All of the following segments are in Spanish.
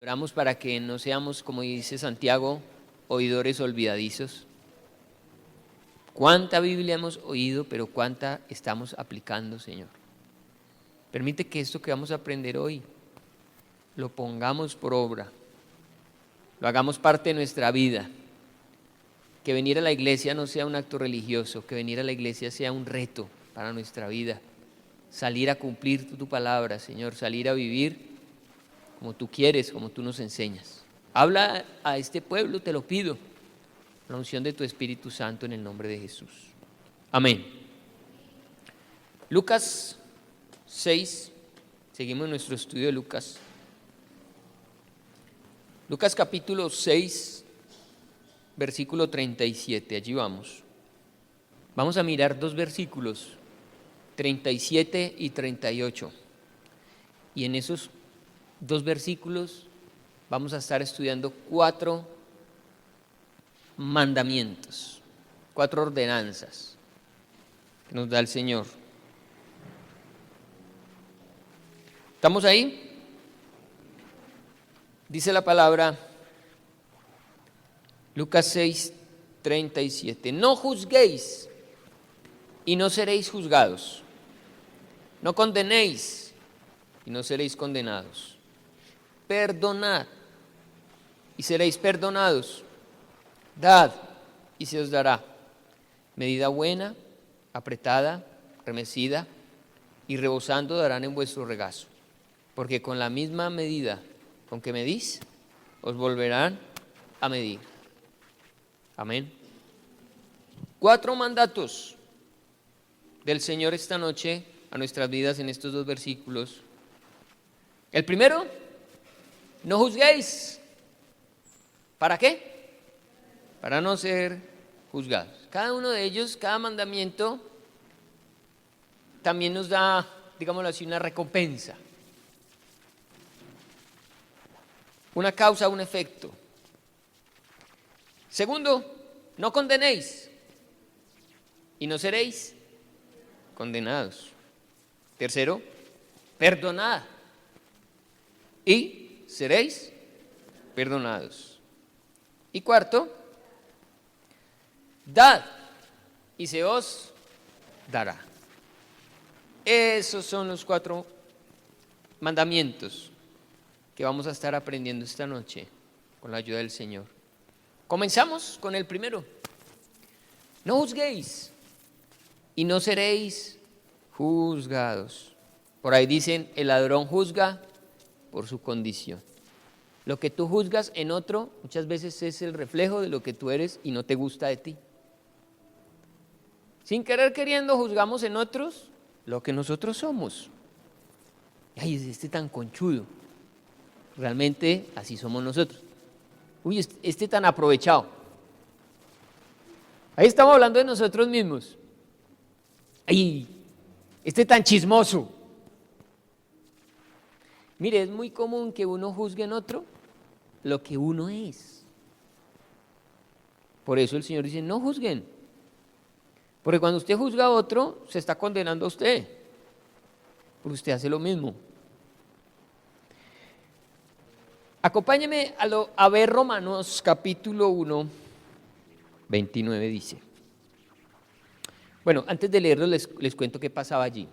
Oramos para que no seamos, como dice Santiago, oidores olvidadizos. ¿Cuánta Biblia hemos oído, pero cuánta estamos aplicando, Señor? Permite que esto que vamos a aprender hoy lo pongamos por obra, lo hagamos parte de nuestra vida. Que venir a la iglesia no sea un acto religioso, que venir a la iglesia sea un reto para nuestra vida. Salir a cumplir tu palabra, Señor, salir a vivir como tú quieres, como tú nos enseñas. Habla a este pueblo, te lo pido, la unción de tu Espíritu Santo en el nombre de Jesús. Amén. Lucas 6, seguimos nuestro estudio de Lucas. Lucas capítulo 6, versículo 37, allí vamos. Vamos a mirar dos versículos, 37 y 38. Y en esos dos versículos vamos a estar estudiando 4 mandamientos, 4 ordenanzas que nos da el Señor. ¿Estamos ahí? Dice la palabra, Lucas 6, 37. No juzguéis y no seréis juzgados. No condenéis y no seréis condenados. Perdonad y seréis perdonados. Dad y se os dará. Medida buena, apretada, remecida y rebosando darán en vuestro regazo. Porque con la misma medida con que medís, os volverán a medir. Amén. 4 mandatos del Señor esta noche a nuestras vidas en estos 2 versículos. El primero, no juzguéis. ¿Para qué? Para no ser juzgados. Cada uno de ellos, cada mandamiento, también nos da, digámoslo así, una recompensa. Una causa, un efecto. Segundo, no condenéis y no seréis condenados. Tercero, perdonad y seréis perdonados. Y cuarto, dad y se os dará. Esos son los 4 mandamientos que vamos a estar aprendiendo esta noche con la ayuda del Señor. Comenzamos con el primero. No juzguéis y no seréis juzgados. Por ahí dicen, el ladrón juzga por su condición. Lo que tú juzgas en otro muchas veces es el reflejo de lo que tú eres y no te gusta de ti. Sin querer queriendo juzgamos en otros lo que nosotros somos. Ay, es este tan conchudo. Realmente así somos nosotros. Uy, este tan aprovechado. Ahí estamos hablando de nosotros mismos. Ay, este tan chismoso. Mire, es muy común que uno juzgue en otro lo que uno es. Por eso el Señor dice, no juzguen. Porque cuando usted juzga a otro, se está condenando a usted. Porque usted hace lo mismo. Acompáñeme a ver Romanos capítulo 1, 29 dice. Bueno, antes de leerlo les cuento qué pasaba allí.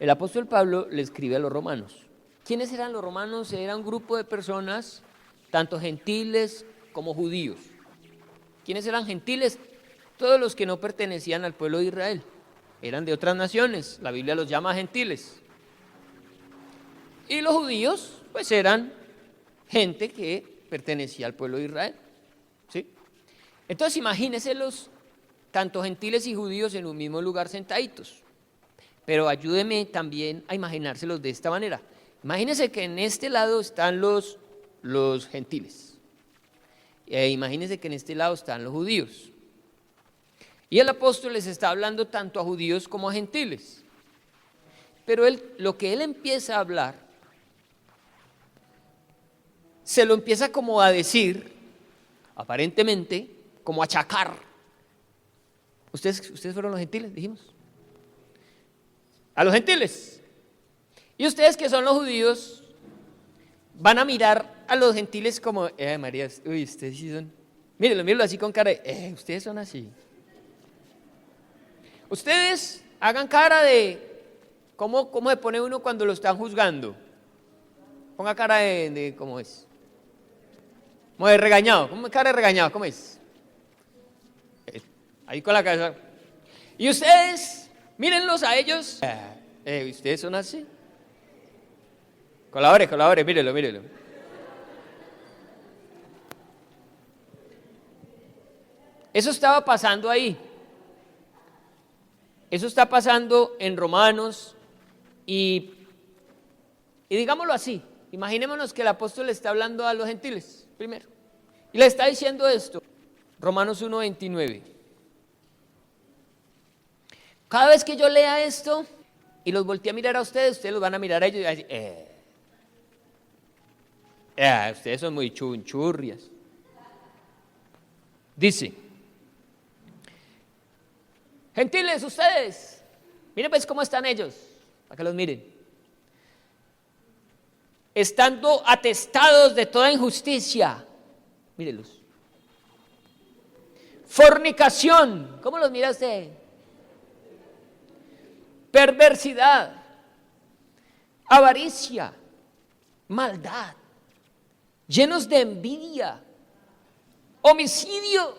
El apóstol Pablo le escribe a los romanos. ¿Quiénes eran los romanos? Era un grupo de personas, tanto gentiles como judíos. ¿Quiénes eran gentiles? Todos los que no pertenecían al pueblo de Israel. Eran de otras naciones, la Biblia los llama gentiles. Y los judíos, pues eran gente que pertenecía al pueblo de Israel. ¿Sí? Entonces imagínense los tanto gentiles y judíos en un mismo lugar sentaditos. Pero ayúdeme también a imaginárselos de esta manera. Imagínense que en este lado están los gentiles. Imagínense que en este lado están los judíos. Y el apóstol les está hablando tanto a judíos como a gentiles. Pero lo que él empieza a hablar, se lo empieza como a decir, aparentemente, como a achacar. ¿Ustedes fueron los gentiles, dijimos? A los gentiles. Y ustedes que son los judíos, van a mirar a los gentiles como, María, uy, ustedes sí son, mírenlo así con cara de, ustedes son así. Ustedes hagan cara de, ¿cómo se pone uno cuando lo están juzgando? Ponga cara de ¿cómo es? Como de regañado, ¿cómo cara de regañado? ¿Cómo es? Ahí con la cabeza. Y ustedes, mírenlos a ellos. ¿Ustedes son así? Colabore, mírelo. Eso estaba pasando ahí. Eso está pasando en Romanos y digámoslo así, imaginémonos que el apóstol le está hablando a los gentiles primero y le está diciendo esto, Romanos 1:29. Cada vez que yo lea esto y los voltee a mirar a ustedes los van a mirar a ellos y van a decir, ustedes son muy chunchurrias. Dice, gentiles, ustedes, miren pues cómo están ellos, para que los miren. Estando atestados de toda injusticia, mírenlos. Fornicación, ¿cómo los mira usted? Perversidad, avaricia, maldad, llenos de envidia, homicidio,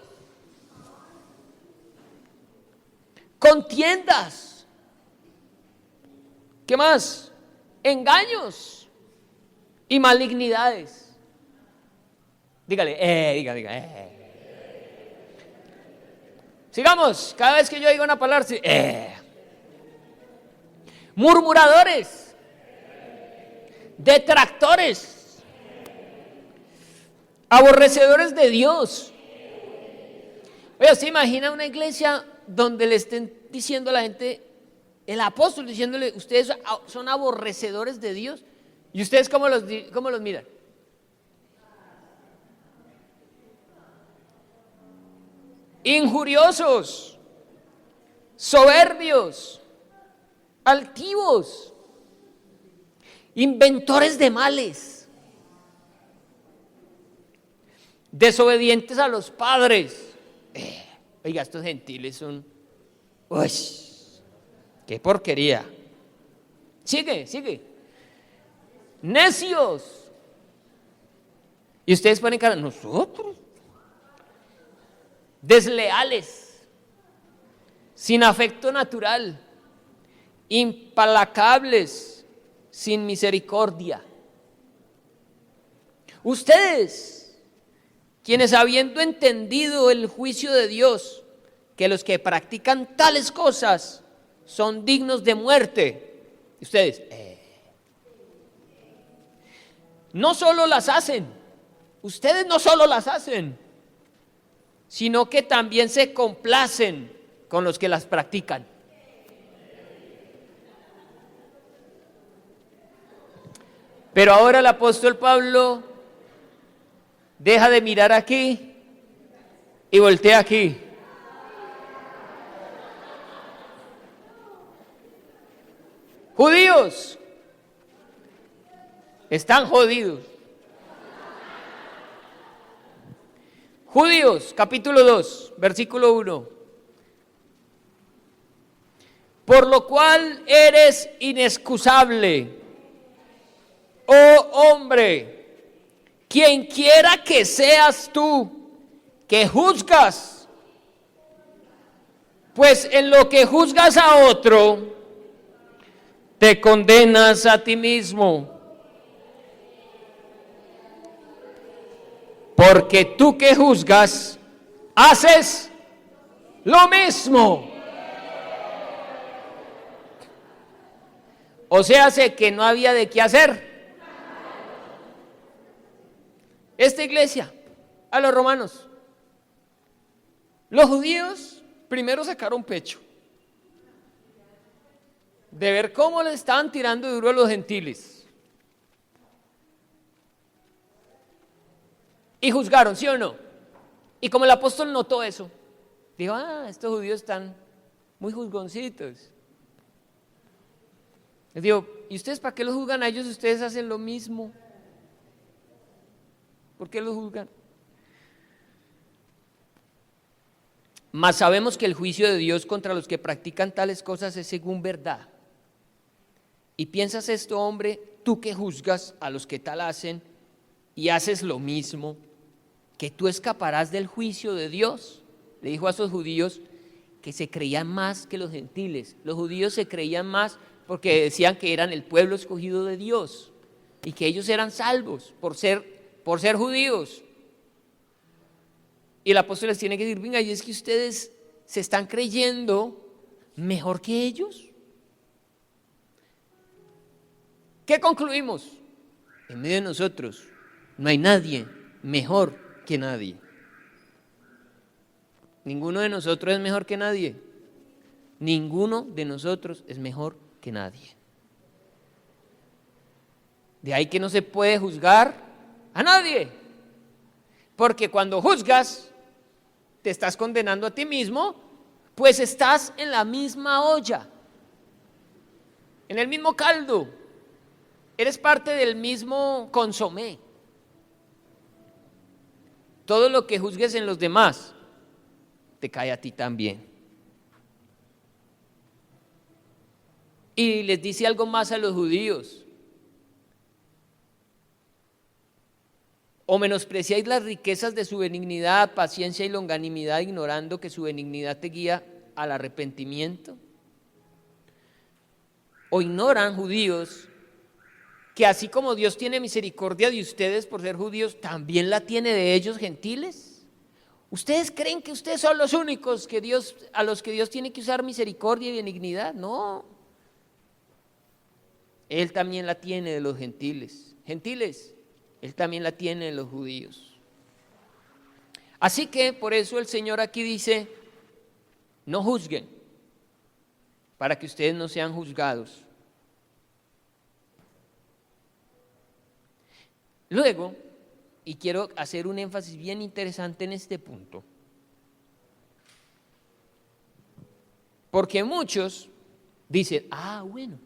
contiendas, ¿qué más? Engaños y malignidades. Diga. Sigamos, cada vez que yo diga una palabra, murmuradores, detractores, aborrecedores de Dios. Oye, ¿se imagina una iglesia donde le estén diciendo a la gente, el apóstol diciéndole, ustedes son aborrecedores de Dios? ¿Y ustedes cómo los miran? Injuriosos, soberbios, altivos, inventores de males, desobedientes a los padres. Oiga, estos gentiles son, uy, qué porquería. Sigue. Necios. Y ustedes ponen cara, nosotros. Desleales, sin afecto natural, implacables, sin misericordia. Ustedes, quienes habiendo entendido el juicio de Dios, que los que practican tales cosas son dignos de muerte, ustedes no solo las hacen, ustedes no solo las hacen, sino que también se complacen con los que las practican. Pero ahora el apóstol Pablo deja de mirar aquí y voltea aquí. Judíos, están jodidos. Judíos, capítulo 2, versículo 1. Por lo cual eres inexcusable, oh hombre, quien quiera que seas tú, que juzgas, pues en lo que juzgas a otro, te condenas a ti mismo. Porque tú que juzgas, haces lo mismo. O sea, sé que no había de qué hacer. Esta iglesia, a los romanos, los judíos primero sacaron pecho de ver cómo le estaban tirando duro a los gentiles. Y juzgaron, ¿sí o no? Y como el apóstol notó eso, dijo, estos judíos están muy juzgoncitos. Les digo, ¿y ustedes para qué los juzgan a ellos? Ustedes hacen lo mismo. ¿Por qué los juzgan? Mas sabemos que el juicio de Dios contra los que practican tales cosas es según verdad. ¿Y piensas esto, hombre, tú que juzgas a los que tal hacen y haces lo mismo, que tú escaparás del juicio de Dios? Le dijo a esos judíos que se creían más que los gentiles. Los judíos se creían más porque decían que eran el pueblo escogido de Dios y que ellos eran salvos por ser judíos. Y el apóstol les tiene que decir, venga, y es que ustedes se están creyendo mejor que ellos. ¿Qué concluimos? En medio de nosotros no hay nadie mejor que nadie. Ninguno de nosotros es mejor que nadie. Ninguno de nosotros es mejor que nadie. De ahí que no se puede juzgar a nadie. Porque cuando juzgas, te estás condenando a ti mismo, pues estás en la misma olla, en el mismo caldo, eres parte del mismo consomé. Todo lo que juzgues en los demás, te cae a ti también. Y les dice algo más a los judíos. ¿O menospreciáis las riquezas de su benignidad, paciencia y longanimidad, ignorando que su benignidad te guía al arrepentimiento? ¿O ignoran, judíos, que así como Dios tiene misericordia de ustedes por ser judíos, también la tiene de ellos, gentiles? ¿Ustedes creen que ustedes son los únicos a los que Dios tiene que usar misericordia y benignidad? No. Él también la tiene de los gentiles. Gentiles, Él también la tiene de los judíos. Así que por eso el Señor aquí dice, no juzguen, para que ustedes no sean juzgados. Luego, y quiero hacer un énfasis bien interesante en este punto, porque muchos dicen, bueno,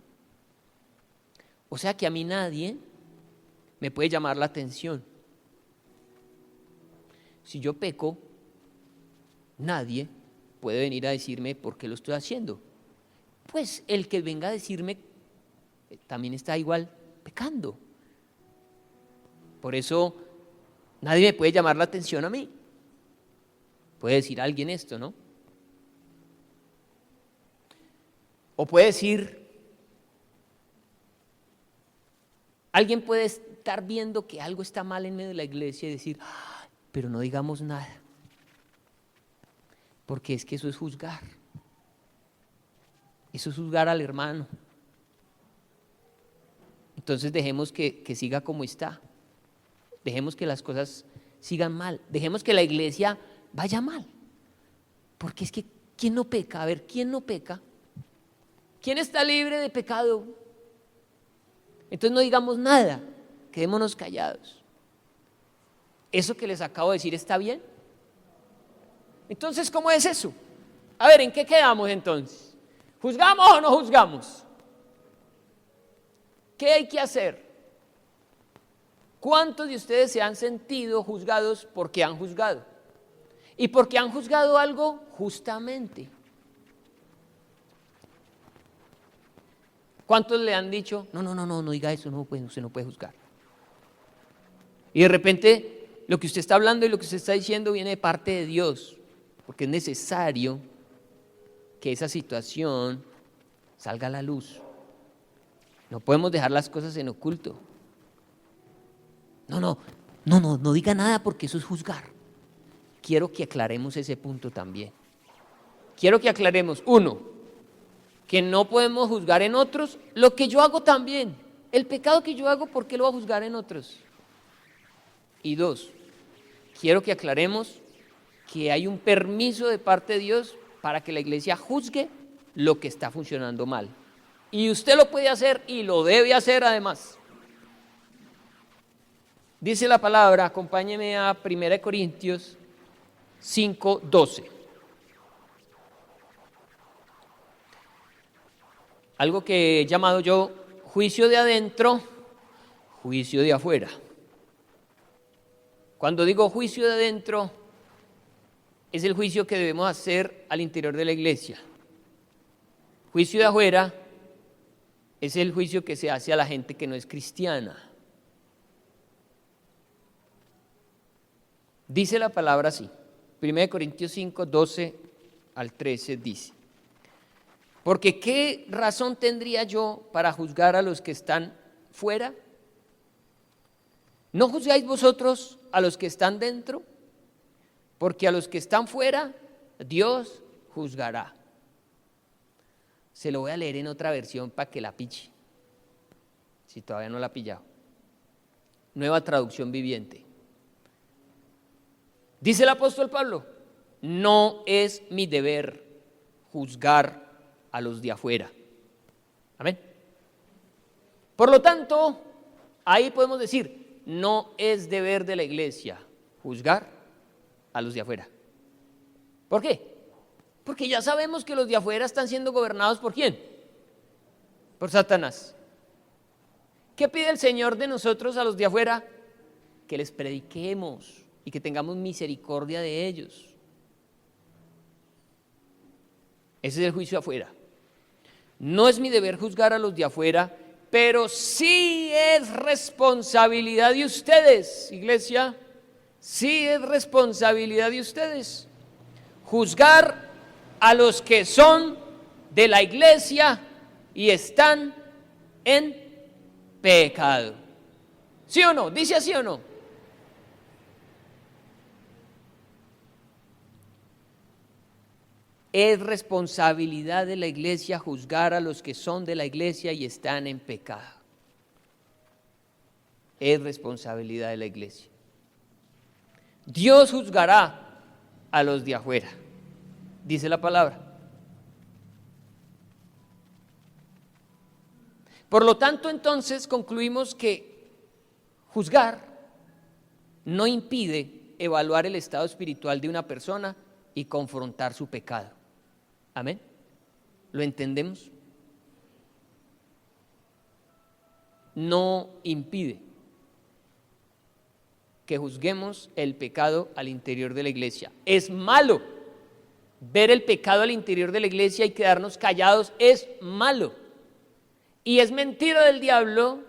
o sea que a mí nadie me puede llamar la atención. Si yo peco, nadie puede venir a decirme por qué lo estoy haciendo. Pues el que venga a decirme también está igual pecando. Por eso nadie me puede llamar la atención a mí. Puede decir alguien esto, ¿no? O puede decir, alguien puede estar viendo que algo está mal en medio de la iglesia y decir, pero no digamos nada, porque es que eso es juzgar. Eso es juzgar al hermano. Entonces dejemos que siga como está. Dejemos que las cosas sigan mal. Dejemos que la iglesia vaya mal. Porque es que, ¿quién no peca? A ver, ¿quién no peca? ¿Quién está libre de pecado? Entonces no digamos nada, quedémonos callados. ¿Eso que les acabo de decir está bien? Entonces, ¿cómo es eso? A ver, ¿en qué quedamos entonces? ¿Juzgamos o no juzgamos? ¿Qué hay que hacer? ¿Cuántos de ustedes se han sentido juzgados porque han juzgado? ¿Y porque han juzgado algo justamente? ¿Cuántos le han dicho, no diga eso, usted no puede juzgar? Y de repente lo que usted está hablando y lo que usted está diciendo viene de parte de Dios, porque es necesario que esa situación salga a la luz. No podemos dejar las cosas en oculto. No diga nada porque eso es juzgar. Quiero que aclaremos ese punto también. Quiero que aclaremos, uno, que no podemos juzgar en otros lo que yo hago también. El pecado que yo hago, ¿por qué lo voy a juzgar en otros? Y dos, quiero que aclaremos que hay un permiso de parte de Dios para que la iglesia juzgue lo que está funcionando mal. Y usted lo puede hacer y lo debe hacer además. Dice la palabra, acompáñeme a 1 Corintios 5:12. Algo que he llamado yo juicio de adentro, juicio de afuera. Cuando digo juicio de adentro, es el juicio que debemos hacer al interior de la iglesia. Juicio de afuera es el juicio que se hace a la gente que no es cristiana. Dice la palabra así, 1 Corintios 5, 12 al 13 dice: porque ¿qué razón tendría yo para juzgar a los que están fuera? ¿No juzgáis vosotros a los que están dentro? Porque a los que están fuera, Dios juzgará. Se lo voy a leer en otra versión para que la piche, si todavía no la ha pillado. Nueva traducción viviente. Dice el apóstol Pablo: no es mi deber juzgar a los de afuera. Amén. Por lo tanto, ahí podemos decir, no es deber de la iglesia juzgar a los de afuera. ¿Por qué? Porque ya sabemos que los de afuera están siendo gobernados ¿por quién? Por Satanás. ¿Qué pide el Señor de nosotros a los de afuera? Que les prediquemos y que tengamos misericordia de ellos. Ese es el juicio afuera. No es mi deber juzgar a los de afuera, pero sí es responsabilidad de ustedes, iglesia, sí es responsabilidad de ustedes juzgar a los que son de la iglesia y están en pecado. ¿Sí o no? ¿Dice así o no? Es responsabilidad de la iglesia juzgar a los que son de la iglesia y están en pecado. Es responsabilidad de la iglesia. Dios juzgará a los de afuera, dice la palabra. Por lo tanto, entonces concluimos que juzgar no impide evaluar el estado espiritual de una persona y confrontar su pecado. Amén. ¿Lo entendemos? No impide que juzguemos el pecado al interior de la iglesia. Es malo ver el pecado al interior de la iglesia y quedarnos callados, es malo. Y es mentira del diablo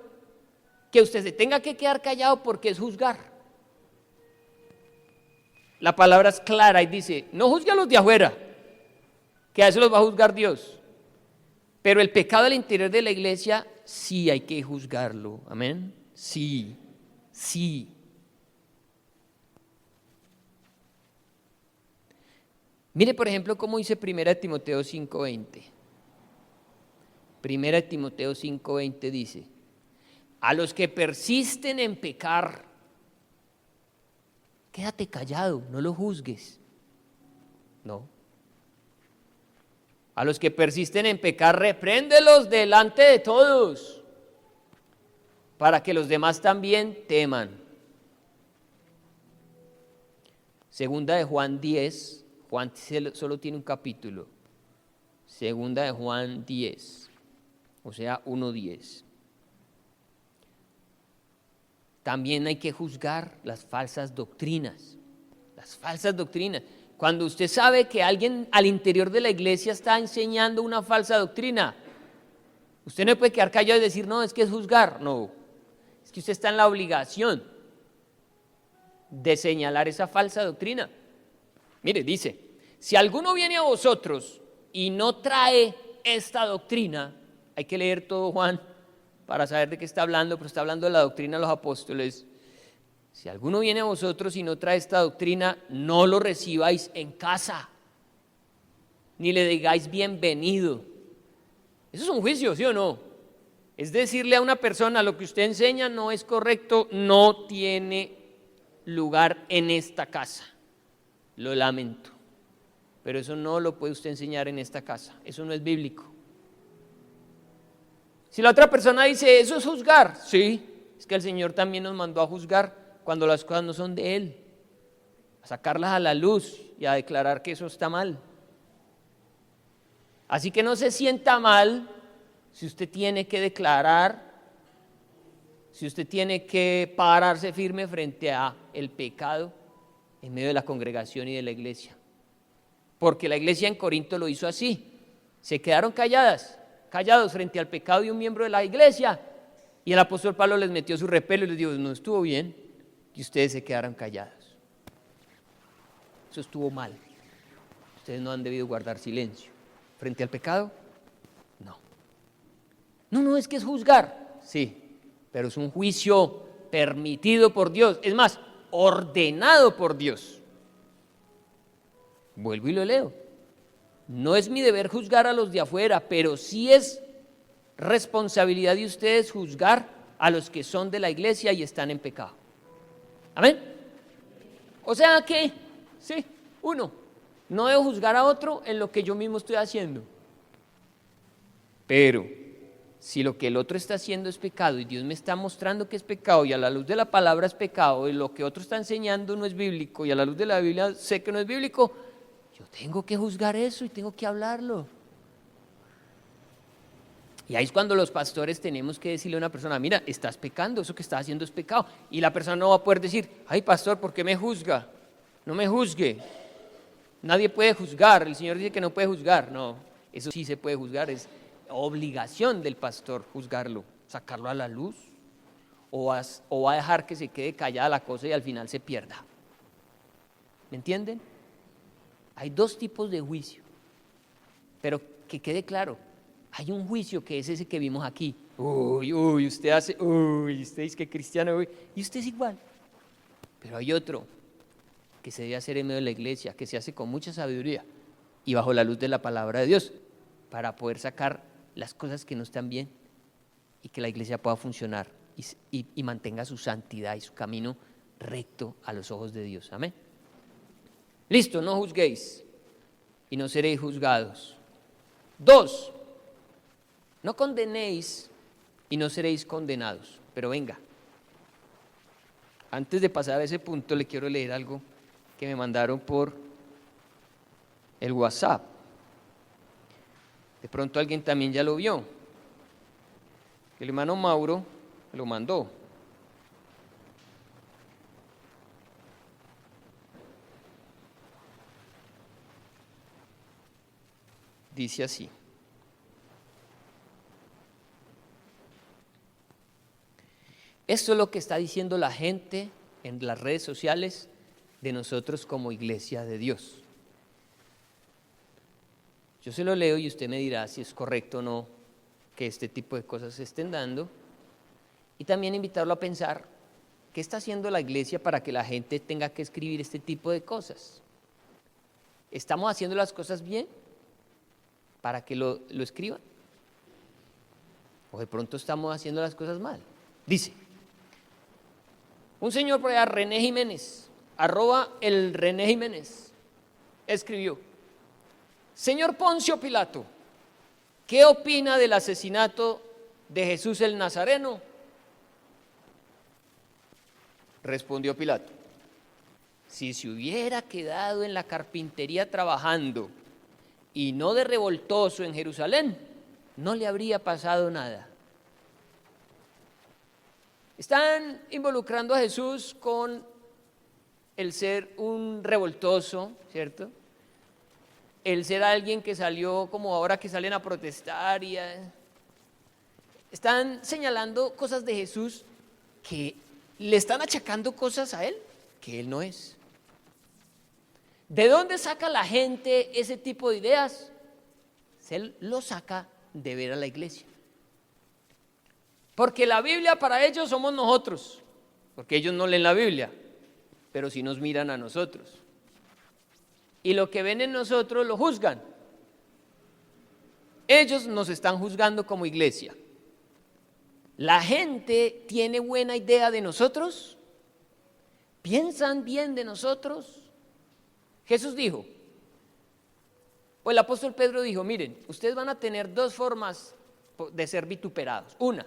que usted se tenga que quedar callado porque es juzgar. La palabra es clara y dice, no juzgue a los de afuera, que a eso los va a juzgar Dios. Pero el pecado al interior de la iglesia sí hay que juzgarlo. Amén. Sí, sí. Mire, por ejemplo, cómo dice 1 Timoteo 5:20. 1 Timoteo 5:20 dice, a los que persisten en pecar, quédate callado, no lo juzgues. No. A los que persisten en pecar, repréndelos delante de todos, para que los demás también teman. Segunda de Juan 10, Juan solo tiene un capítulo. Segunda de Juan 10, o sea, 1:10. También hay que juzgar las falsas doctrinas. Las falsas doctrinas. Cuando usted sabe que alguien al interior de la iglesia está enseñando una falsa doctrina, usted no puede quedar callado y decir, no, es que es juzgar. No, es que usted está en la obligación de señalar esa falsa doctrina. Mire, dice, si alguno viene a vosotros y no trae esta doctrina, hay que leer todo Juan para saber de qué está hablando, pero está hablando de la doctrina de los apóstoles. Si alguno viene a vosotros y no trae esta doctrina, no lo recibáis en casa, ni le digáis bienvenido. Eso es un juicio, ¿sí o no? Es decirle a una persona, lo que usted enseña no es correcto, no tiene lugar en esta casa. Lo lamento, pero eso no lo puede usted enseñar en esta casa, eso no es bíblico. Si la otra persona dice, eso es juzgar, sí, es que el Señor también nos mandó a juzgar cuando las cosas no son de Él, a sacarlas a la luz y a declarar que eso está mal. Así que no se sienta mal si usted tiene que declarar si usted tiene que pararse firme frente a el pecado en medio de la congregación y de la iglesia. Porque la iglesia en Corinto lo hizo así. Se quedaron callados frente al pecado de un miembro de la iglesia. Y el apóstol Pablo les metió su repelo y les dijo, no estuvo bien que ustedes se quedaran callados. Eso estuvo mal. Ustedes no han debido guardar silencio. ¿Frente al pecado? No, es que es juzgar. Sí, pero es un juicio permitido por Dios. Es más, ordenado por Dios. Vuelvo y lo leo. No es mi deber juzgar a los de afuera, pero sí es responsabilidad de ustedes juzgar a los que son de la iglesia y están en pecado. ¿Amén? O sea que, sí, uno, no debo juzgar a otro en lo que yo mismo estoy haciendo. Pero si lo que el otro está haciendo es pecado y Dios me está mostrando que es pecado y a la luz de la palabra es pecado y lo que otro está enseñando no es bíblico y a la luz de la Biblia sé que no es bíblico, yo tengo que juzgar eso y tengo que hablarlo. Y ahí es cuando los pastores tenemos que decirle a una persona, mira, estás pecando, eso que estás haciendo es pecado. Y la persona no va a poder decir, ay pastor, ¿por qué me juzga? No me juzgue. Nadie puede juzgar, el Señor dice que no puede juzgar. No, eso sí se puede juzgar, es obligación del pastor juzgarlo, sacarlo a la luz, o va a dejar que se quede callada la cosa y al final se pierda. ¿Me entienden? Hay dos tipos de juicio, pero que quede claro, hay un juicio que es ese que vimos aquí. Usted dice que cristiano, y usted es igual. Pero hay otro que se debe hacer en medio de la iglesia, que se hace con mucha sabiduría y bajo la luz de la palabra de Dios, para poder sacar las cosas que no están bien y que la iglesia pueda funcionar y mantenga su santidad y su camino recto a los ojos de Dios. Amén. Listo, no juzguéis y no seréis juzgados. 2, no condenéis y no seréis condenados. Pero venga, antes de pasar a ese punto le quiero leer algo que me mandaron por el WhatsApp. De pronto alguien también ya lo vio. El hermano Mauro me lo mandó. Dice así. Esto es lo que está diciendo la gente en las redes sociales de nosotros como iglesia de Dios. Yo se lo leo y usted me dirá si es correcto o no que este tipo de cosas se estén dando. Y también invitarlo a pensar qué está haciendo la iglesia para que la gente tenga que escribir este tipo de cosas. ¿Estamos haciendo las cosas bien para que lo escriban? ¿O de pronto estamos haciendo las cosas mal? Dice, un señor por allá, René Jiménez, @el René Jiménez, escribió: Señor Poncio Pilato, ¿qué opina del asesinato de Jesús el Nazareno? Respondió Pilato: si se hubiera quedado en la carpintería trabajando y no de revoltoso en Jerusalén, no le habría pasado nada. Están involucrando a Jesús con el ser un revoltoso, ¿cierto? El ser alguien que salió como ahora que salen a protestar y están señalando cosas de Jesús que le están achacando cosas a él que él no es. ¿De dónde saca la gente ese tipo de ideas? Se lo saca de ver a la iglesia. Porque la Biblia para ellos somos nosotros, porque ellos no leen la Biblia, pero sí nos miran a nosotros. Y lo que ven en nosotros lo juzgan. Ellos nos están juzgando como iglesia. ¿La gente tiene buena idea de nosotros? ¿Piensan bien de nosotros? Jesús dijo, o el apóstol Pedro dijo, miren, ustedes van a tener dos formas de ser vituperados. Una,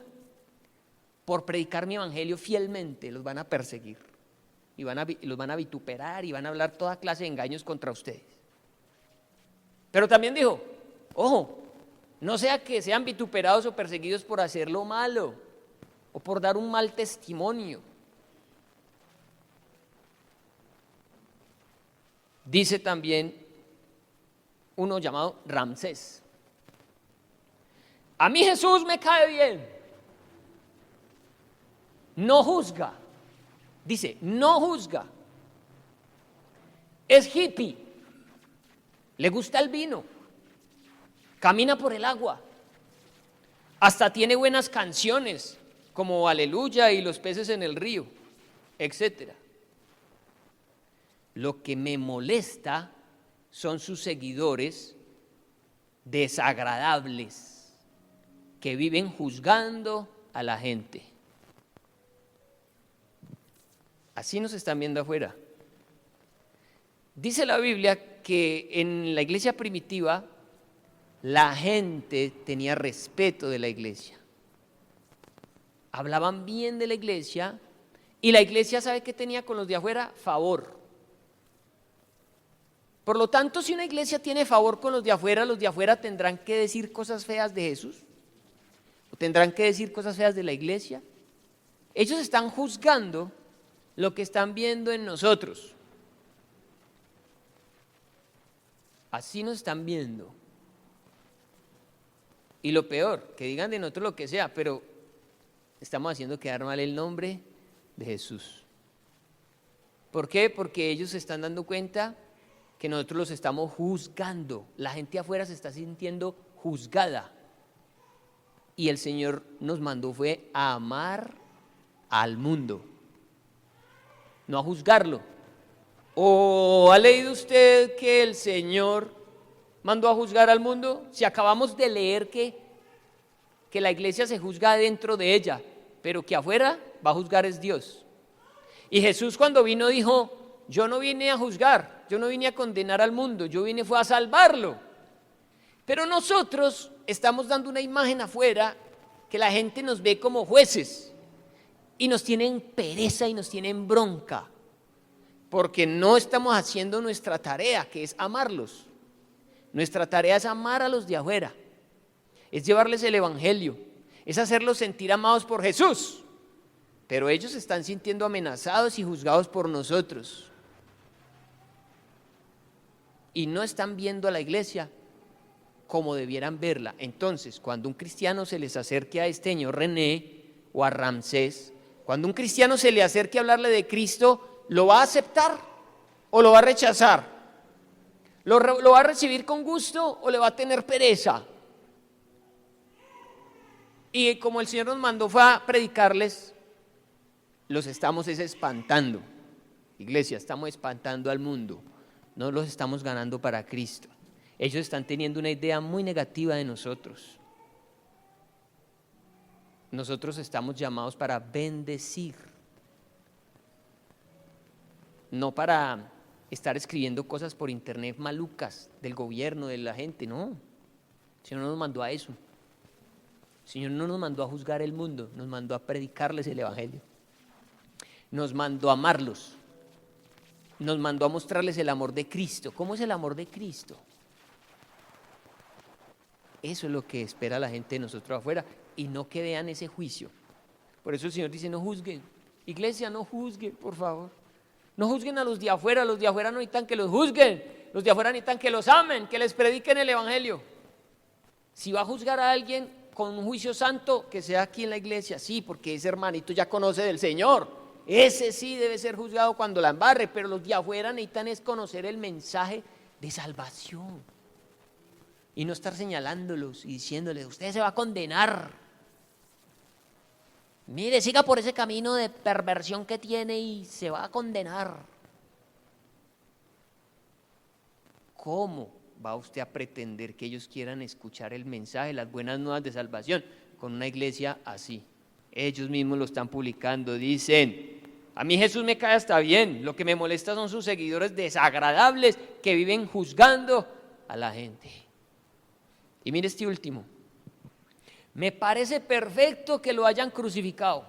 por predicar mi evangelio fielmente, los van a perseguir y los van a vituperar y van a hablar toda clase de engaños contra ustedes. Pero también dijo, ojo, no sea que sean vituperados o perseguidos por hacer lo malo, o por dar un mal testimonio. Dice también uno llamado Ramsés: a mí Jesús me cae bien, no juzga. Dice, no juzga. Es hippie, le gusta el vino, camina por el agua, hasta tiene buenas canciones como Aleluya y Los peces en el río, etc. Lo que me molesta son sus seguidores desagradables que viven juzgando a la gente. Así nos están viendo afuera. Dice la Biblia que en la iglesia primitiva la gente tenía respeto de la iglesia. Hablaban bien de la iglesia y la iglesia, ¿sabe qué tenía con los de afuera? Favor. Por lo tanto, si una iglesia tiene favor con los de afuera tendrán que decir cosas feas de Jesús, o tendrán que decir cosas feas de la iglesia. Ellos están juzgando lo que están viendo en nosotros. Así nos están viendo. Y lo peor, que digan de nosotros lo que sea, pero estamos haciendo quedar mal el nombre de Jesús. ¿Por qué? Porque ellos se están dando cuenta que nosotros los estamos juzgando. La gente afuera se está sintiendo juzgada. Y el Señor nos mandó fue a amar al mundo, no a juzgarlo. ¿O ha leído usted que el Señor mandó a juzgar al mundo? Si acabamos de leer que la iglesia se juzga dentro de ella, pero que afuera va a juzgar es Dios. Y Jesús cuando vino dijo, yo no vine a juzgar, yo no vine a condenar al mundo, yo vine fue a salvarlo. Pero nosotros estamos dando una imagen afuera que la gente nos ve como jueces y nos tienen pereza y nos tienen bronca, porque no estamos haciendo nuestra tarea, que es amarlos. Nuestra tarea es amar a los de afuera, es llevarles el evangelio, es hacerlos sentir amados por Jesús, pero ellos se están sintiendo amenazados y juzgados por nosotros. Y no están viendo a la iglesia como debieran verla. Entonces, cuando un cristiano se les acerque a este señor René o a Ramsés, cuando un cristiano se le acerque a hablarle de Cristo, ¿lo va a aceptar o lo va a rechazar? ¿Lo va a recibir con gusto o le va a tener pereza? Y como el Señor nos mandó fue a predicarles, los estamos espantando. Iglesia, estamos espantando al mundo, no los estamos ganando para Cristo. Ellos están teniendo una idea muy negativa de nosotros. Nosotros estamos llamados para bendecir, no para estar escribiendo cosas por internet malucas del gobierno, de la gente, no. El Señor no nos mandó a eso. El Señor no nos mandó a juzgar el mundo, nos mandó a predicarles el evangelio. Nos mandó a amarlos, nos mandó a mostrarles el amor de Cristo. ¿Cómo es el amor de Cristo? Eso es lo que espera la gente de nosotros afuera, y no que vean ese juicio. Por eso el Señor dice, no juzguen. Iglesia, no juzguen, por favor. No juzguen a los de afuera no necesitan que los juzguen. Los de afuera necesitan que los amen, que les prediquen el evangelio. Si va a juzgar a alguien con un juicio santo, que sea aquí en la iglesia, sí, porque ese hermanito ya conoce del Señor. Ese sí debe ser juzgado cuando la embarre, pero los de afuera necesitan es conocer el mensaje de salvación. Y no estar señalándolos y diciéndoles, usted se va a condenar. Mire, siga por ese camino de perversión que tiene y se va a condenar. ¿Cómo va usted a pretender que ellos quieran escuchar el mensaje, las buenas nuevas de salvación, con una iglesia así? Ellos mismos lo están publicando, dicen, a mí Jesús me cae hasta bien, lo que me molesta son sus seguidores desagradables que viven juzgando a la gente. Y mire este último, me parece perfecto que lo hayan crucificado.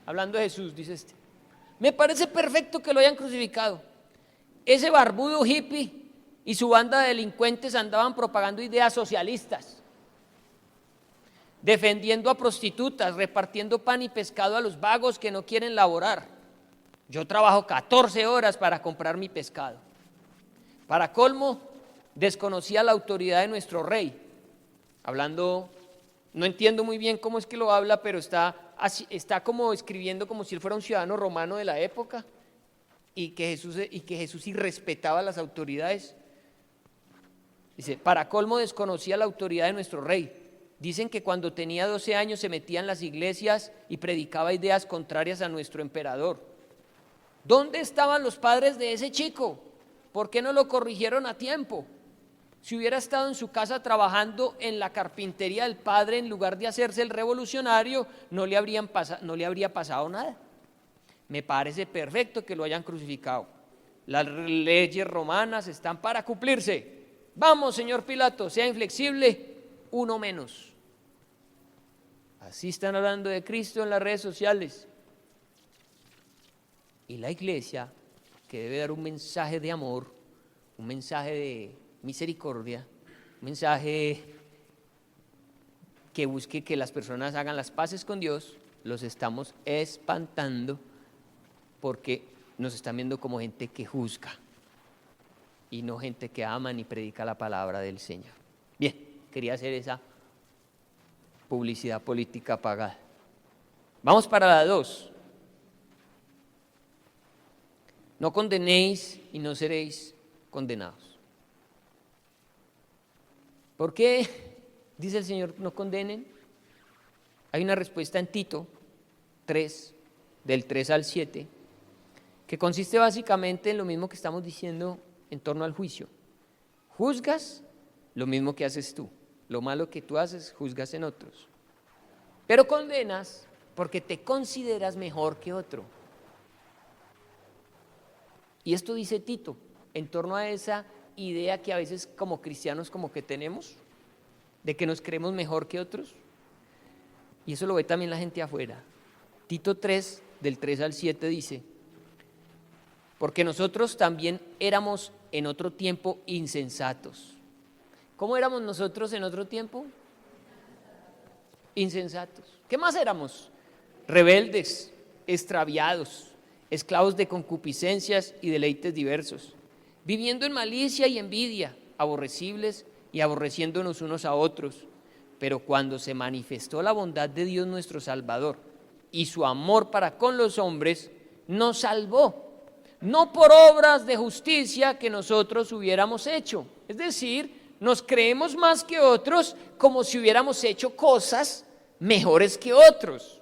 Hablando de Jesús, dice este, me parece perfecto que lo hayan crucificado. Ese barbudo hippie y su banda de delincuentes andaban propagando ideas socialistas. defendiendo a prostitutas, repartiendo pan y pescado a los vagos que no quieren laborar. Yo trabajo 14 horas para comprar mi pescado. Para colmo, desconocía la autoridad de nuestro rey. Hablando, no entiendo muy bien cómo es que lo habla, pero está como escribiendo como si él fuera un ciudadano romano de la época y que Jesús irrespetaba a las autoridades. Dice, para colmo desconocía la autoridad de nuestro rey. Dicen que cuando tenía 12 años se metía en las iglesias y predicaba ideas contrarias a nuestro emperador. ¿Dónde estaban los padres de ese chico? ¿Por qué no lo corrigieron a tiempo? Si hubiera estado en su casa trabajando en la carpintería del padre en lugar de hacerse el revolucionario, no le habría pasado nada. Me parece perfecto que lo hayan crucificado. Las leyes romanas están para cumplirse. Vamos, señor Pilato, sea inflexible, uno menos. Así están hablando de Cristo en las redes sociales. Y la iglesia, que debe dar un mensaje de amor, un mensaje de misericordia, un mensaje que busque que las personas hagan las paces con Dios, los estamos espantando porque nos están viendo como gente que juzga y no gente que ama ni predica la palabra del Señor. Bien, quería hacer esa publicidad política pagada. Vamos para la 2. No condenéis y no seréis condenados. ¿Por qué dice el Señor no condenen? Hay una respuesta en Tito 3, del 3 al 7, que consiste básicamente en lo mismo que estamos diciendo en torno al juicio. Juzgas lo mismo que haces tú. Lo malo que tú haces, juzgas en otros. Pero condenas porque te consideras mejor que otro. Y esto dice Tito, en torno a esa idea que a veces como cristianos como que tenemos, de que nos creemos mejor que otros. Y eso lo ve también la gente afuera. Tito 3, del 3 al 7 dice, porque nosotros también éramos en otro tiempo insensatos. ¿Cómo éramos nosotros en otro tiempo? Insensatos. ¿Qué más éramos? Rebeldes, extraviados, esclavos de concupiscencias y deleites diversos, viviendo en malicia y envidia, aborrecibles y aborreciéndonos unos a otros. Pero cuando se manifestó la bondad de Dios nuestro Salvador y su amor para con los hombres, nos salvó, no por obras de justicia que nosotros hubiéramos hecho. Es decir, nos creemos más que otros como si hubiéramos hecho cosas mejores que otros.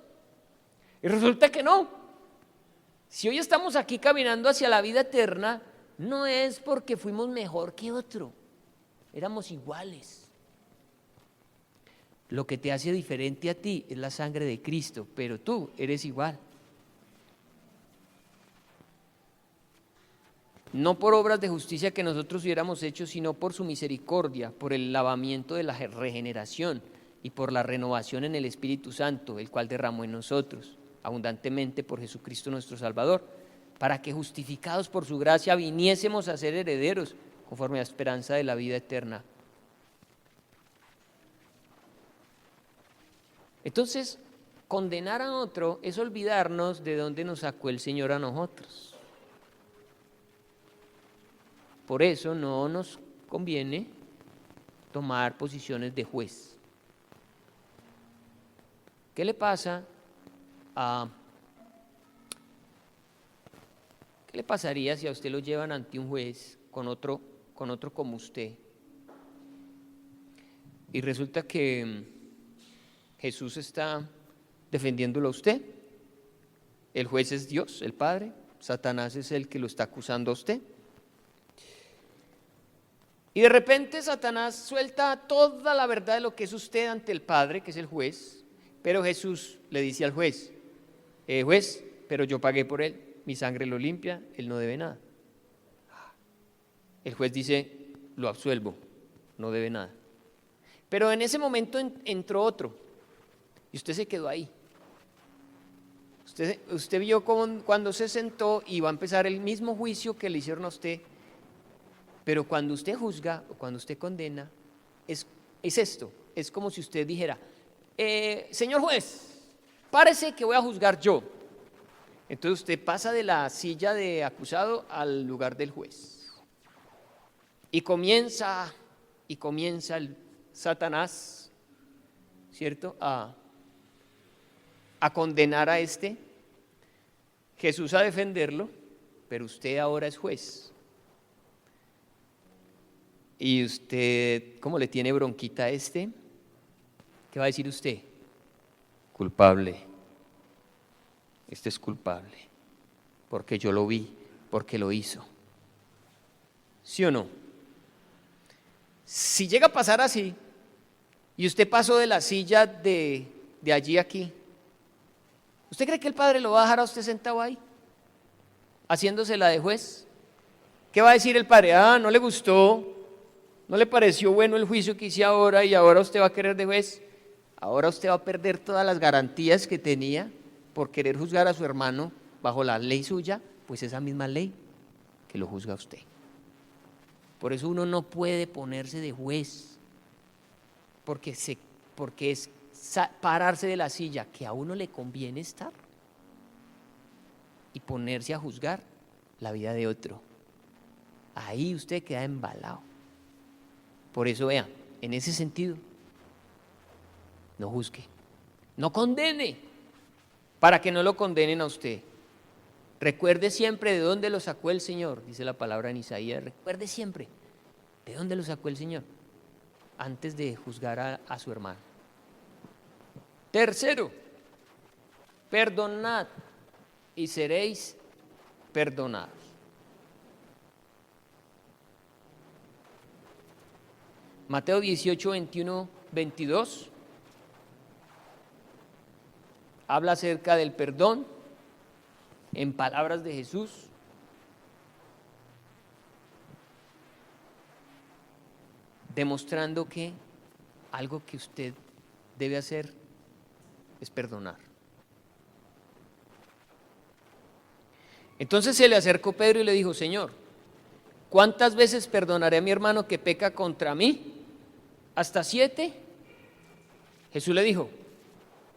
Y resulta que no. Si hoy estamos aquí caminando hacia la vida eterna, no es porque fuimos mejor que otro, éramos iguales. Lo que te hace diferente a ti es la sangre de Cristo, pero tú eres igual. No por obras de justicia que nosotros hubiéramos hecho, sino por su misericordia, por el lavamiento de la regeneración y por la renovación en el Espíritu Santo, el cual derramó en nosotros abundantemente por Jesucristo nuestro Salvador, para que justificados por su gracia viniésemos a ser herederos conforme a la esperanza de la vida eterna. Entonces, condenar a otro es olvidarnos de dónde nos sacó el Señor a nosotros. Por eso no nos conviene tomar posiciones de juez. ¿Qué le pasa ¿Qué le pasaría si a usted lo llevan ante un juez con otro como usted? Y resulta que Jesús está defendiéndolo a usted. El juez es Dios, el Padre. Satanás es el que lo está acusando a usted. Y de repente Satanás suelta toda la verdad de lo que es usted ante el Padre, que es el juez. Pero Jesús le dice al juez, juez, pero yo pagué por él, mi sangre lo limpia, él no debe nada. El juez dice, lo absuelvo, no debe nada. Pero en ese momento entró otro y usted se quedó ahí. Usted vio cuando se sentó y va a empezar el mismo juicio que le hicieron a usted. Pero cuando usted juzga o cuando usted condena, es esto, es como si usted dijera, señor juez, párese que voy a juzgar yo. Entonces usted pasa de la silla de acusado al lugar del juez. Y comienza el Satanás, ¿cierto?, a condenar a este, Jesús a defenderlo, pero usted ahora es juez. Y usted, ¿cómo le tiene bronquita a este? ¿Qué va a decir usted? Culpable. Este es culpable, porque yo lo vi, porque lo hizo. ¿Sí o no? Si llega a pasar así, y usted pasó de la silla de allí a aquí, ¿usted cree que el Padre lo va a dejar a usted sentado ahí, haciéndosela de juez? ¿Qué va a decir el Padre? No le gustó, no le pareció bueno el juicio que hice ahora, y ahora usted va a querer de juez. Ahora usted va a perder todas las garantías que tenía por querer juzgar a su hermano bajo la ley suya, pues esa misma ley que lo juzga a usted. Por eso uno no puede ponerse de juez, porque es pararse de la silla que a uno le conviene estar y ponerse a juzgar la vida de otro. Ahí usted queda embalado. Por eso vea, en ese sentido, no juzgue, no condene, para que no lo condenen a usted. Recuerde siempre de dónde lo sacó el Señor, dice la palabra en Isaías. Recuerde siempre de dónde lo sacó el Señor antes de juzgar a su hermano. Tercero, perdonad y seréis perdonados. Mateo 18, 21, 22 habla acerca del perdón en palabras de Jesús. Demostrando que algo que usted debe hacer es perdonar. Entonces se le acercó Pedro y le dijo: Señor, ¿cuántas veces perdonaré a mi hermano que peca contra mí? ¿Hasta 7? Jesús le dijo: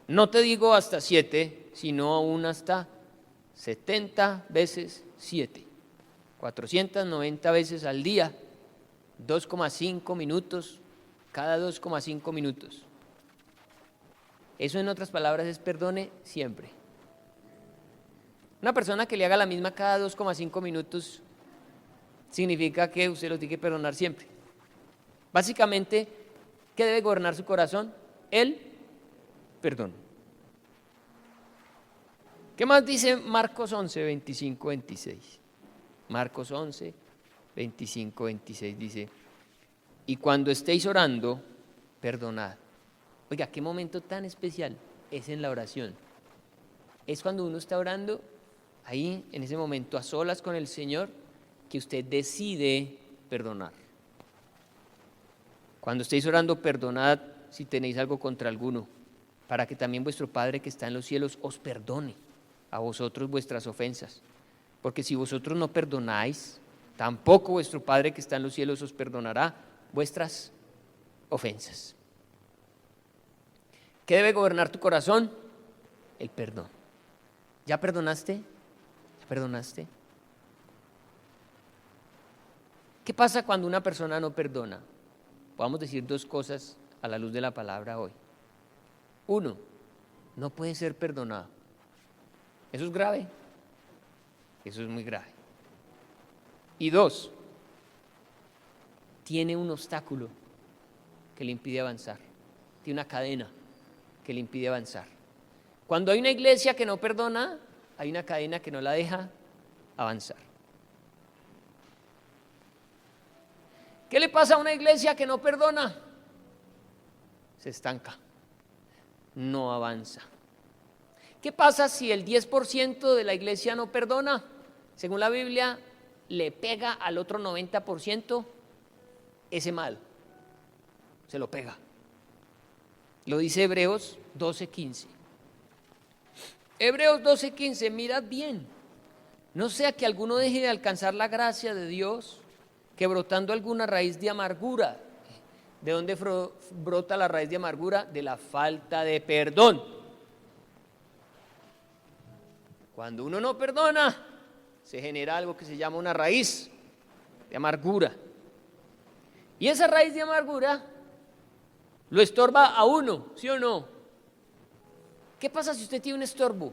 no te digo hasta 7, sino aún hasta 70 veces 7, 490 veces al día, 2,5 minutos, cada 2,5 minutos. Eso, en otras palabras, es perdone siempre. Una persona que le haga la misma cada 2,5 minutos significa que usted lo tiene que perdonar siempre. Básicamente, ¿qué debe gobernar su corazón? El perdón. ¿Qué más dice Marcos 11, 25, 26? Marcos 11, 25, 26 dice: y cuando estéis orando, perdonad. Oiga, qué momento tan especial es en la oración. Es cuando uno está orando, ahí en ese momento a solas con el Señor, que usted decide perdonar. Cuando estéis orando, perdonad si tenéis algo contra alguno, para que también vuestro Padre que está en los cielos os perdone a vosotros vuestras ofensas. Porque si vosotros no perdonáis, tampoco vuestro Padre que está en los cielos os perdonará vuestras ofensas. ¿Qué debe gobernar tu corazón? El perdón. ¿Ya perdonaste? ¿Ya perdonaste? ¿Qué pasa cuando una persona no perdona? Vamos a decir dos cosas a la luz de la palabra hoy. 1, no puede ser perdonado. Eso es grave. Eso es muy grave. Y 2, tiene un obstáculo que le impide avanzar. Tiene una cadena que le impide avanzar. Cuando hay una iglesia que no perdona, hay una cadena que no la deja avanzar. ¿Qué le pasa a una iglesia que no perdona? Se estanca, no avanza. ¿Qué pasa si el 10% de la iglesia no perdona? Según la Biblia, le pega al otro 90% ese mal. Se lo pega. Lo dice Hebreos 12:15. Hebreos 12:15, mirad bien. No sea que alguno deje de alcanzar la gracia de Dios, que brotando alguna raíz de amargura, ¿De dónde brota la raíz de amargura? De la falta de perdón. Cuando uno no perdona, se genera algo que se llama una raíz de amargura. Y esa raíz de amargura lo estorba a uno, ¿sí o no? ¿Qué pasa si usted tiene un estorbo?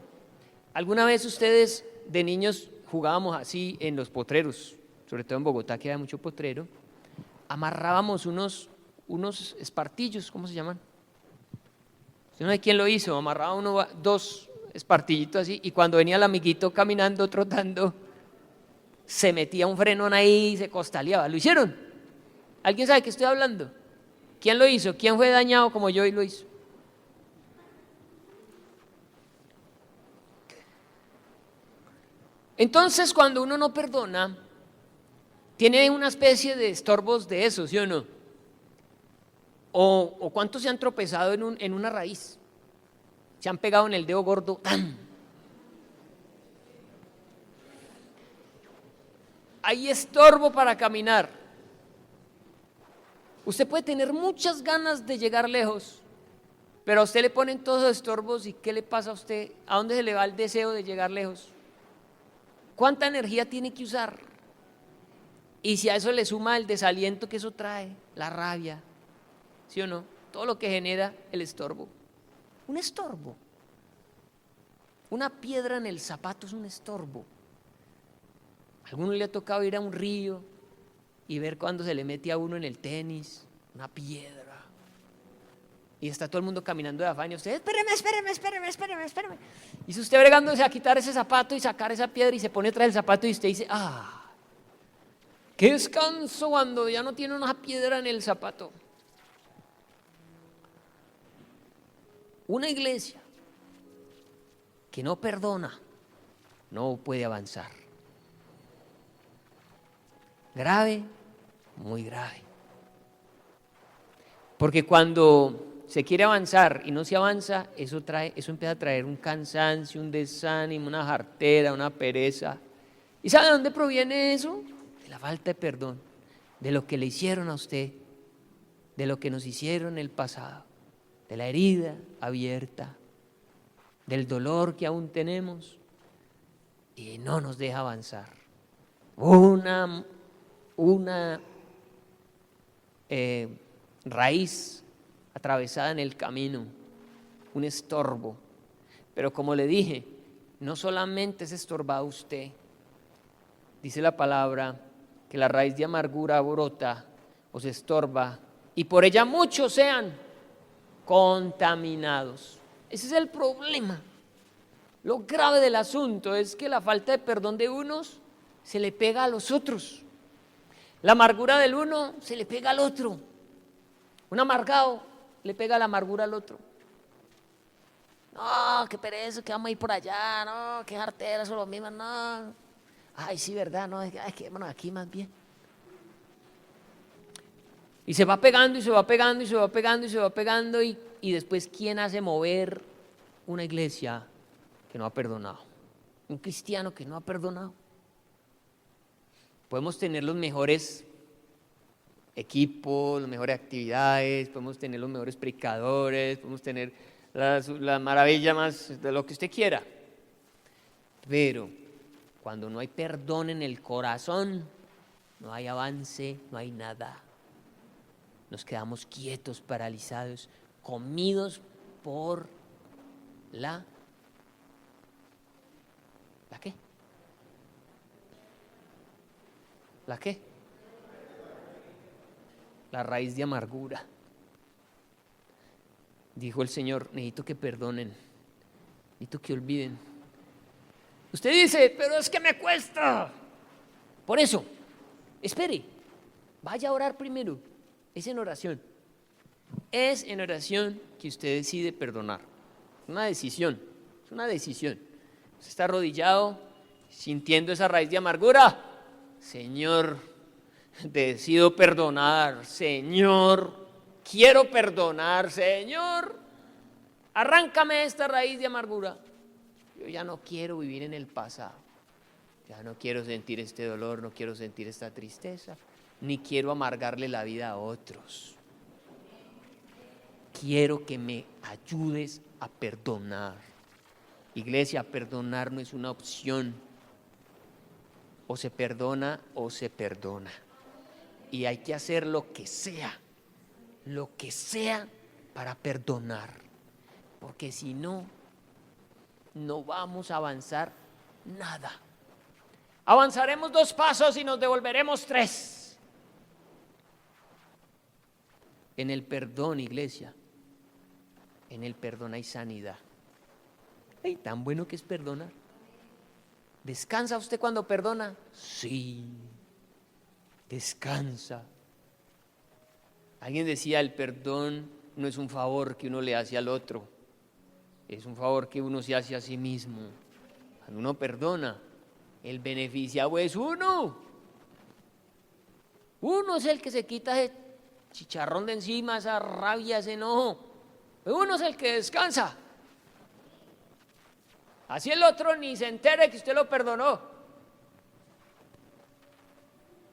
¿Alguna vez ustedes de niños jugábamos así en los potreros? Sobre todo en Bogotá, que había mucho potrero. Amarrábamos unos espartillos, ¿cómo se llaman? Yo no sé quién lo hizo, amarraba dos espartillitos así, y cuando venía el amiguito caminando, trotando, se metía un frenón ahí y se costaleaba. ¿Lo hicieron? ¿Alguien sabe de qué estoy hablando? ¿Quién lo hizo? ¿Quién fue dañado como yo y lo hizo? Entonces, cuando uno no perdona, tiene una especie de estorbos de eso, ¿sí o no? O cuántos se han tropezado en una raíz, se han pegado en el dedo gordo. ¡Tan! Hay estorbo para caminar. Usted puede tener muchas ganas de llegar lejos, pero a usted le ponen todos los estorbos y ¿qué le pasa a usted? ¿A dónde se le va el deseo de llegar lejos? ¿Cuánta energía tiene que usar? Y si a eso le suma el desaliento que eso trae, la rabia, ¿sí o no? Todo lo que genera el estorbo. Un estorbo. Una piedra en el zapato es un estorbo. A alguno le ha tocado ir a un río y ver cuando se le mete a uno en el tenis una piedra. Y está todo el mundo caminando de afán y usted, espéreme. Y si usted bregándose a quitar ese zapato y sacar esa piedra y se pone tras el zapato y usted dice, qué descanso cuando ya no tiene una piedra en el zapato. Una iglesia que no perdona no puede avanzar. Grave, muy grave. Porque cuando se quiere avanzar y no se avanza, eso empieza a traer un cansancio, un desánimo, una jartera, una pereza. ¿Y sabe de dónde proviene eso? De la falta de perdón, de lo que le hicieron a usted, de lo que nos hicieron en el pasado, de la herida abierta, del dolor que aún tenemos y no nos deja avanzar. Una raíz atravesada en el camino, un estorbo. Pero como le dije, no solamente es estorbado usted. Dice la palabra que la raíz de amargura brota o se estorba y por ella muchos sean contaminados. Ese es el problema. Lo grave del asunto es que la falta de perdón de unos se le pega a los otros. La amargura del uno se le pega al otro. Un amargado le pega la amargura al otro. No, qué pereza, que vamos a ir por allá, no, qué jartera, son los mismos, no. Ay, sí, verdad, no, es que bueno, aquí más bien. Y se va pegando y se va pegando y se va pegando y se va pegando y después ¿quién hace mover una iglesia que no ha perdonado? Un cristiano que no ha perdonado. Podemos tener los mejores equipos, las mejores actividades, podemos tener los mejores predicadores, podemos tener la maravilla más de lo que usted quiera. Pero cuando no hay perdón en el corazón, no hay avance, no hay nada. Nos quedamos quietos, paralizados, comidos por ¿la qué? ¿La qué? La raíz de amargura. Dijo el Señor, necesito que perdonen, necesito que olviden. Usted dice, pero es que me cuesta. Por eso, espere, vaya a orar primero. Es en oración. Es en oración que usted decide perdonar. Es una decisión, es una decisión. Usted está arrodillado, sintiendo esa raíz de amargura. Señor, decido perdonar. Señor, quiero perdonar. Señor, arráncame esta raíz de amargura. Yo ya no quiero vivir en el pasado. Ya no quiero sentir este dolor, no quiero sentir esta tristeza, ni quiero amargarle la vida a otros. quiero que me ayudes a perdonar. Iglesia, perdonar no es una opción. O se perdona o se perdona. Y hay que hacer lo que sea para perdonar. Porque si no, no vamos a avanzar nada. Avanzaremos 2 pasos y nos devolveremos 3. En el perdón, iglesia, en el perdón hay sanidad. ¡Ay, tan bueno que es perdonar! ¿Descansa usted cuando perdona? Sí, descansa. Alguien decía, el perdón no es un favor que uno le hace al otro, es un favor que uno se hace a sí mismo. Cuando uno perdona, el beneficiado es uno. Uno es el que se quita ese chicharrón de encima, esa rabia, ese enojo. Uno es el que descansa. Así el otro ni se entere que usted lo perdonó.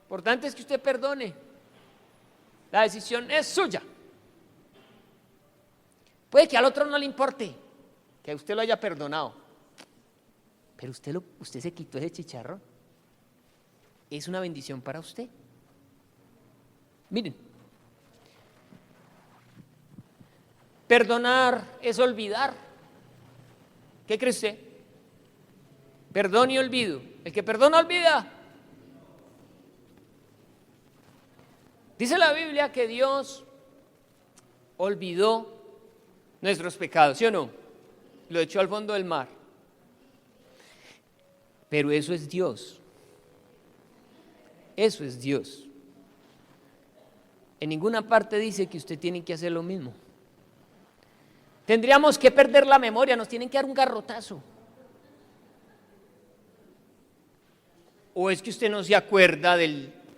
Importante es que usted perdone. La decisión es suya. Puede que al otro no le importe que usted lo haya perdonado, pero usted se quitó ese chicharrón. Es una bendición para usted. Miren, perdonar es olvidar. ¿Qué cree usted? Perdón y olvido. El que perdona olvida. Dice la Biblia que Dios olvidó nuestros pecados, ¿sí o no? Lo echó al fondo del mar. Pero eso es Dios. Eso es Dios. En ninguna parte dice que usted tiene que hacer lo mismo. Tendríamos que perder la memoria, nos tienen que dar un garrotazo. ¿O es que usted no se acuerda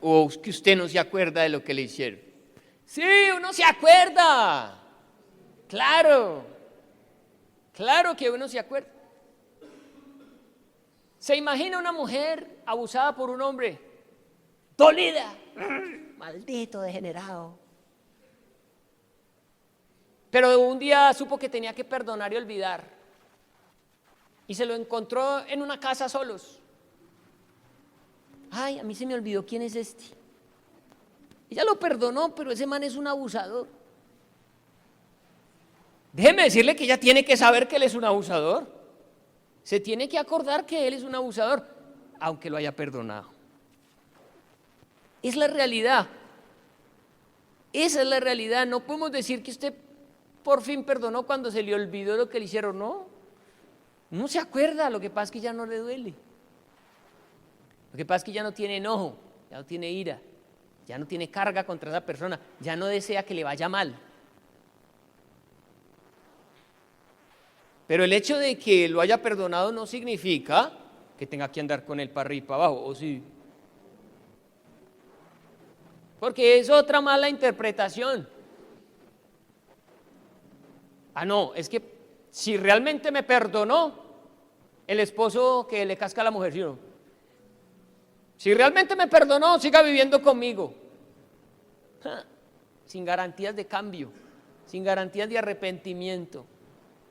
o es que usted no se acuerda de lo que le hicieron? Sí, uno se acuerda. Claro que uno se acuerda. ¿Se imagina una mujer abusada por un hombre? Dolida. Maldito degenerado. Pero un día supo que tenía que perdonar y olvidar. Y se lo encontró en una casa solos. Ay, a mí se me olvidó quién es este. Ella lo perdonó, pero ese man es un abusador. Déjeme decirle que ella tiene que saber que él es un abusador. Se tiene que acordar que él es un abusador, aunque lo haya perdonado. Es la realidad. Esa es la realidad. No podemos decir que usted por fin perdonó cuando se le olvidó lo que le hicieron. No se acuerda. Lo que pasa es que ya no le duele. Lo que pasa es que ya no tiene enojo, ya no tiene ira, ya no tiene carga contra esa persona, ya no desea que le vaya mal. Pero el hecho de que lo haya perdonado no significa que tenga que andar con él para arriba y para abajo, ¿o sí? Porque es otra mala interpretación. No, es que si realmente me perdonó, el esposo que le casca a la mujer, ¿sí o no? Si realmente me perdonó, siga viviendo conmigo. Sin garantías de cambio, sin garantías de arrepentimiento.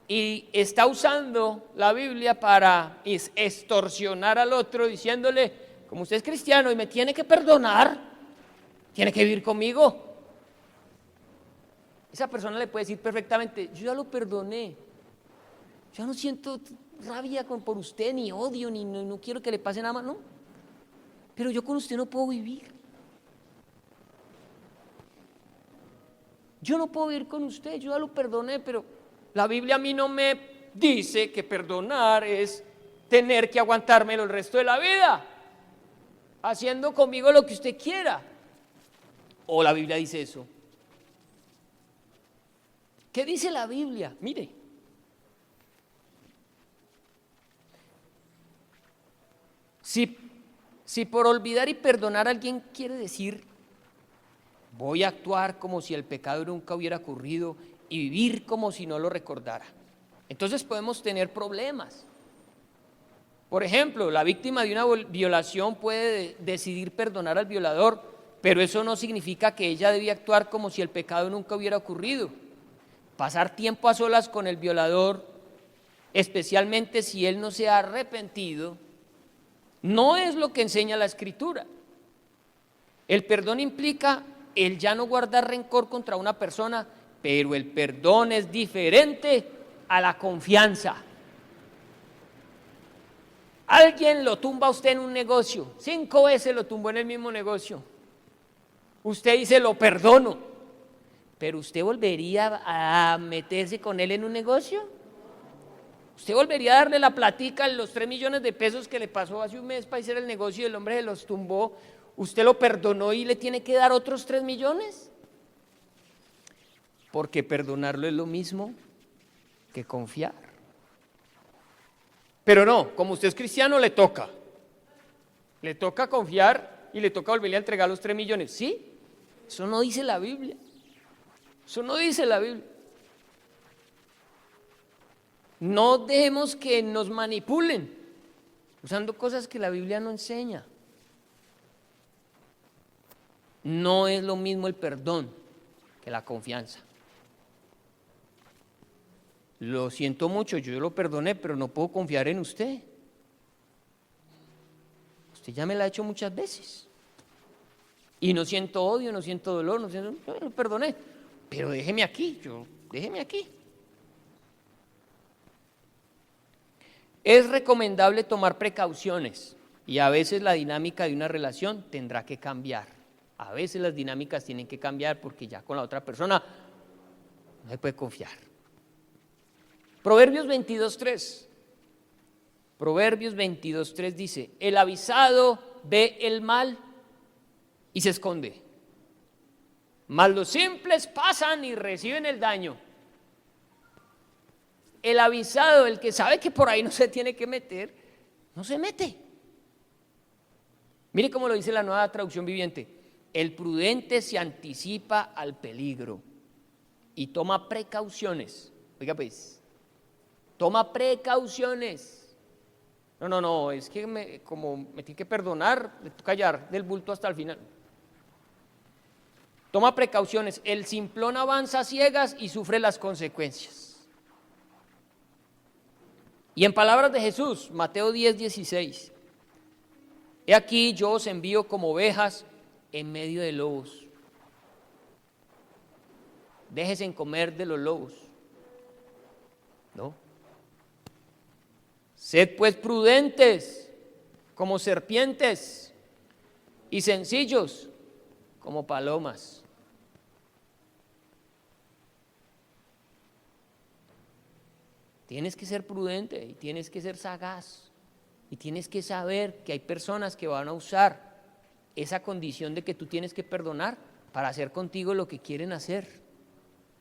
Y está usando la Biblia para extorsionar al otro, diciéndole, como usted es cristiano y me tiene que perdonar, tiene que vivir conmigo. Esa persona le puede decir perfectamente, yo ya lo perdoné, yo no siento rabia por usted, ni odio, ni no quiero que le pase nada más, no. Pero yo con usted no puedo vivir. Yo no puedo vivir con usted, yo ya lo perdoné, pero la Biblia a mí no me dice que perdonar es tener que aguantármelo el resto de la vida, haciendo conmigo lo que usted quiera. ¿O la Biblia dice eso? ¿Qué dice la Biblia? Mire. Si por olvidar y perdonar a alguien quiere decir, voy a actuar como si el pecado nunca hubiera ocurrido y vivir como si no lo recordara, entonces podemos tener problemas. Por ejemplo, la víctima de una violación puede decidir perdonar al violador, pero eso no significa que ella debía actuar como si el pecado nunca hubiera ocurrido. pasar tiempo a solas con el violador, especialmente si él no se ha arrepentido, no es lo que enseña la Escritura. El perdón implica el ya no guardar rencor contra una persona, pero el perdón es diferente a la confianza. Alguien lo tumba a usted en un negocio, 5 veces lo tumbó en el mismo negocio. Usted dice, lo perdono, pero ¿usted volvería a meterse con él en un negocio? ¿Usted volvería a darle la platica, los 3 millones de pesos que le pasó hace un mes para hacer el negocio y el hombre se los tumbó? ¿Usted lo perdonó y le tiene que dar otros 3 millones? Porque perdonarlo es lo mismo que confiar. Pero no, como usted es cristiano, le toca confiar y le toca volverle a entregar los 3 millones. ¿Sí? Eso no dice la Biblia. Eso no dice la Biblia. No dejemos que nos manipulen usando cosas que la Biblia no enseña. No es lo mismo el perdón que la confianza. Lo siento mucho, yo lo perdoné, pero no puedo confiar en usted. Usted ya me la ha hecho muchas veces. Y no siento odio, no siento dolor, yo lo perdoné. Pero déjeme aquí, déjeme aquí. Es recomendable tomar precauciones y a veces la dinámica de una relación tendrá que cambiar. A veces las dinámicas tienen que cambiar porque ya con la otra persona no se puede confiar. Proverbios 22:3. Proverbios 22:3 dice, el avisado ve el mal y se esconde, mas los simples pasan y reciben el daño. El avisado, el que sabe que por ahí no se tiene que meter, no se mete. Mire cómo lo dice la Nueva Traducción Viviente. El prudente se anticipa al peligro y toma precauciones. Oiga pues, toma precauciones. No, es que como me tiene que perdonar, le toca callar del bulto hasta el final. Toma precauciones. El simplón avanza a ciegas y sufre las consecuencias. Y en palabras de Jesús, Mateo 10:16, he aquí yo os envío como ovejas en medio de lobos. Déjense en comer de los lobos. ¿No? Sed pues prudentes como serpientes y sencillos como palomas. Tienes que ser prudente y tienes que ser sagaz y tienes que saber que hay personas que van a usar esa condición de que tú tienes que perdonar para hacer contigo lo que quieren hacer.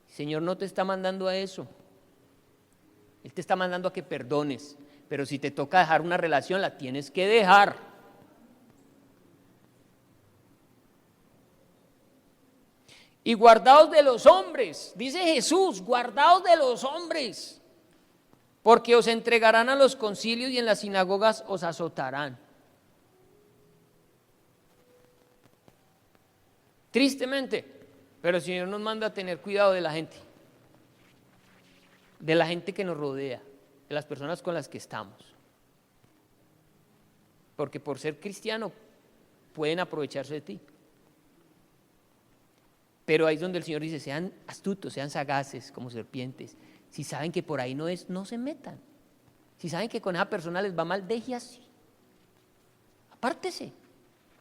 El Señor no te está mandando a eso. Él te está mandando a que perdones, pero si te toca dejar una relación, la tienes que dejar. Y guardaos de los hombres, dice Jesús, guardaos de los hombres, porque os entregarán a los concilios y en las sinagogas os azotarán. Tristemente, pero el Señor nos manda a tener cuidado de la gente que nos rodea, de las personas con las que estamos. Porque por ser cristiano pueden aprovecharse de ti. Pero ahí es donde el Señor dice, sean astutos, sean sagaces como serpientes. Si saben que por ahí no es, no se metan. Si saben que con esa persona les va mal, deje así. Apártese,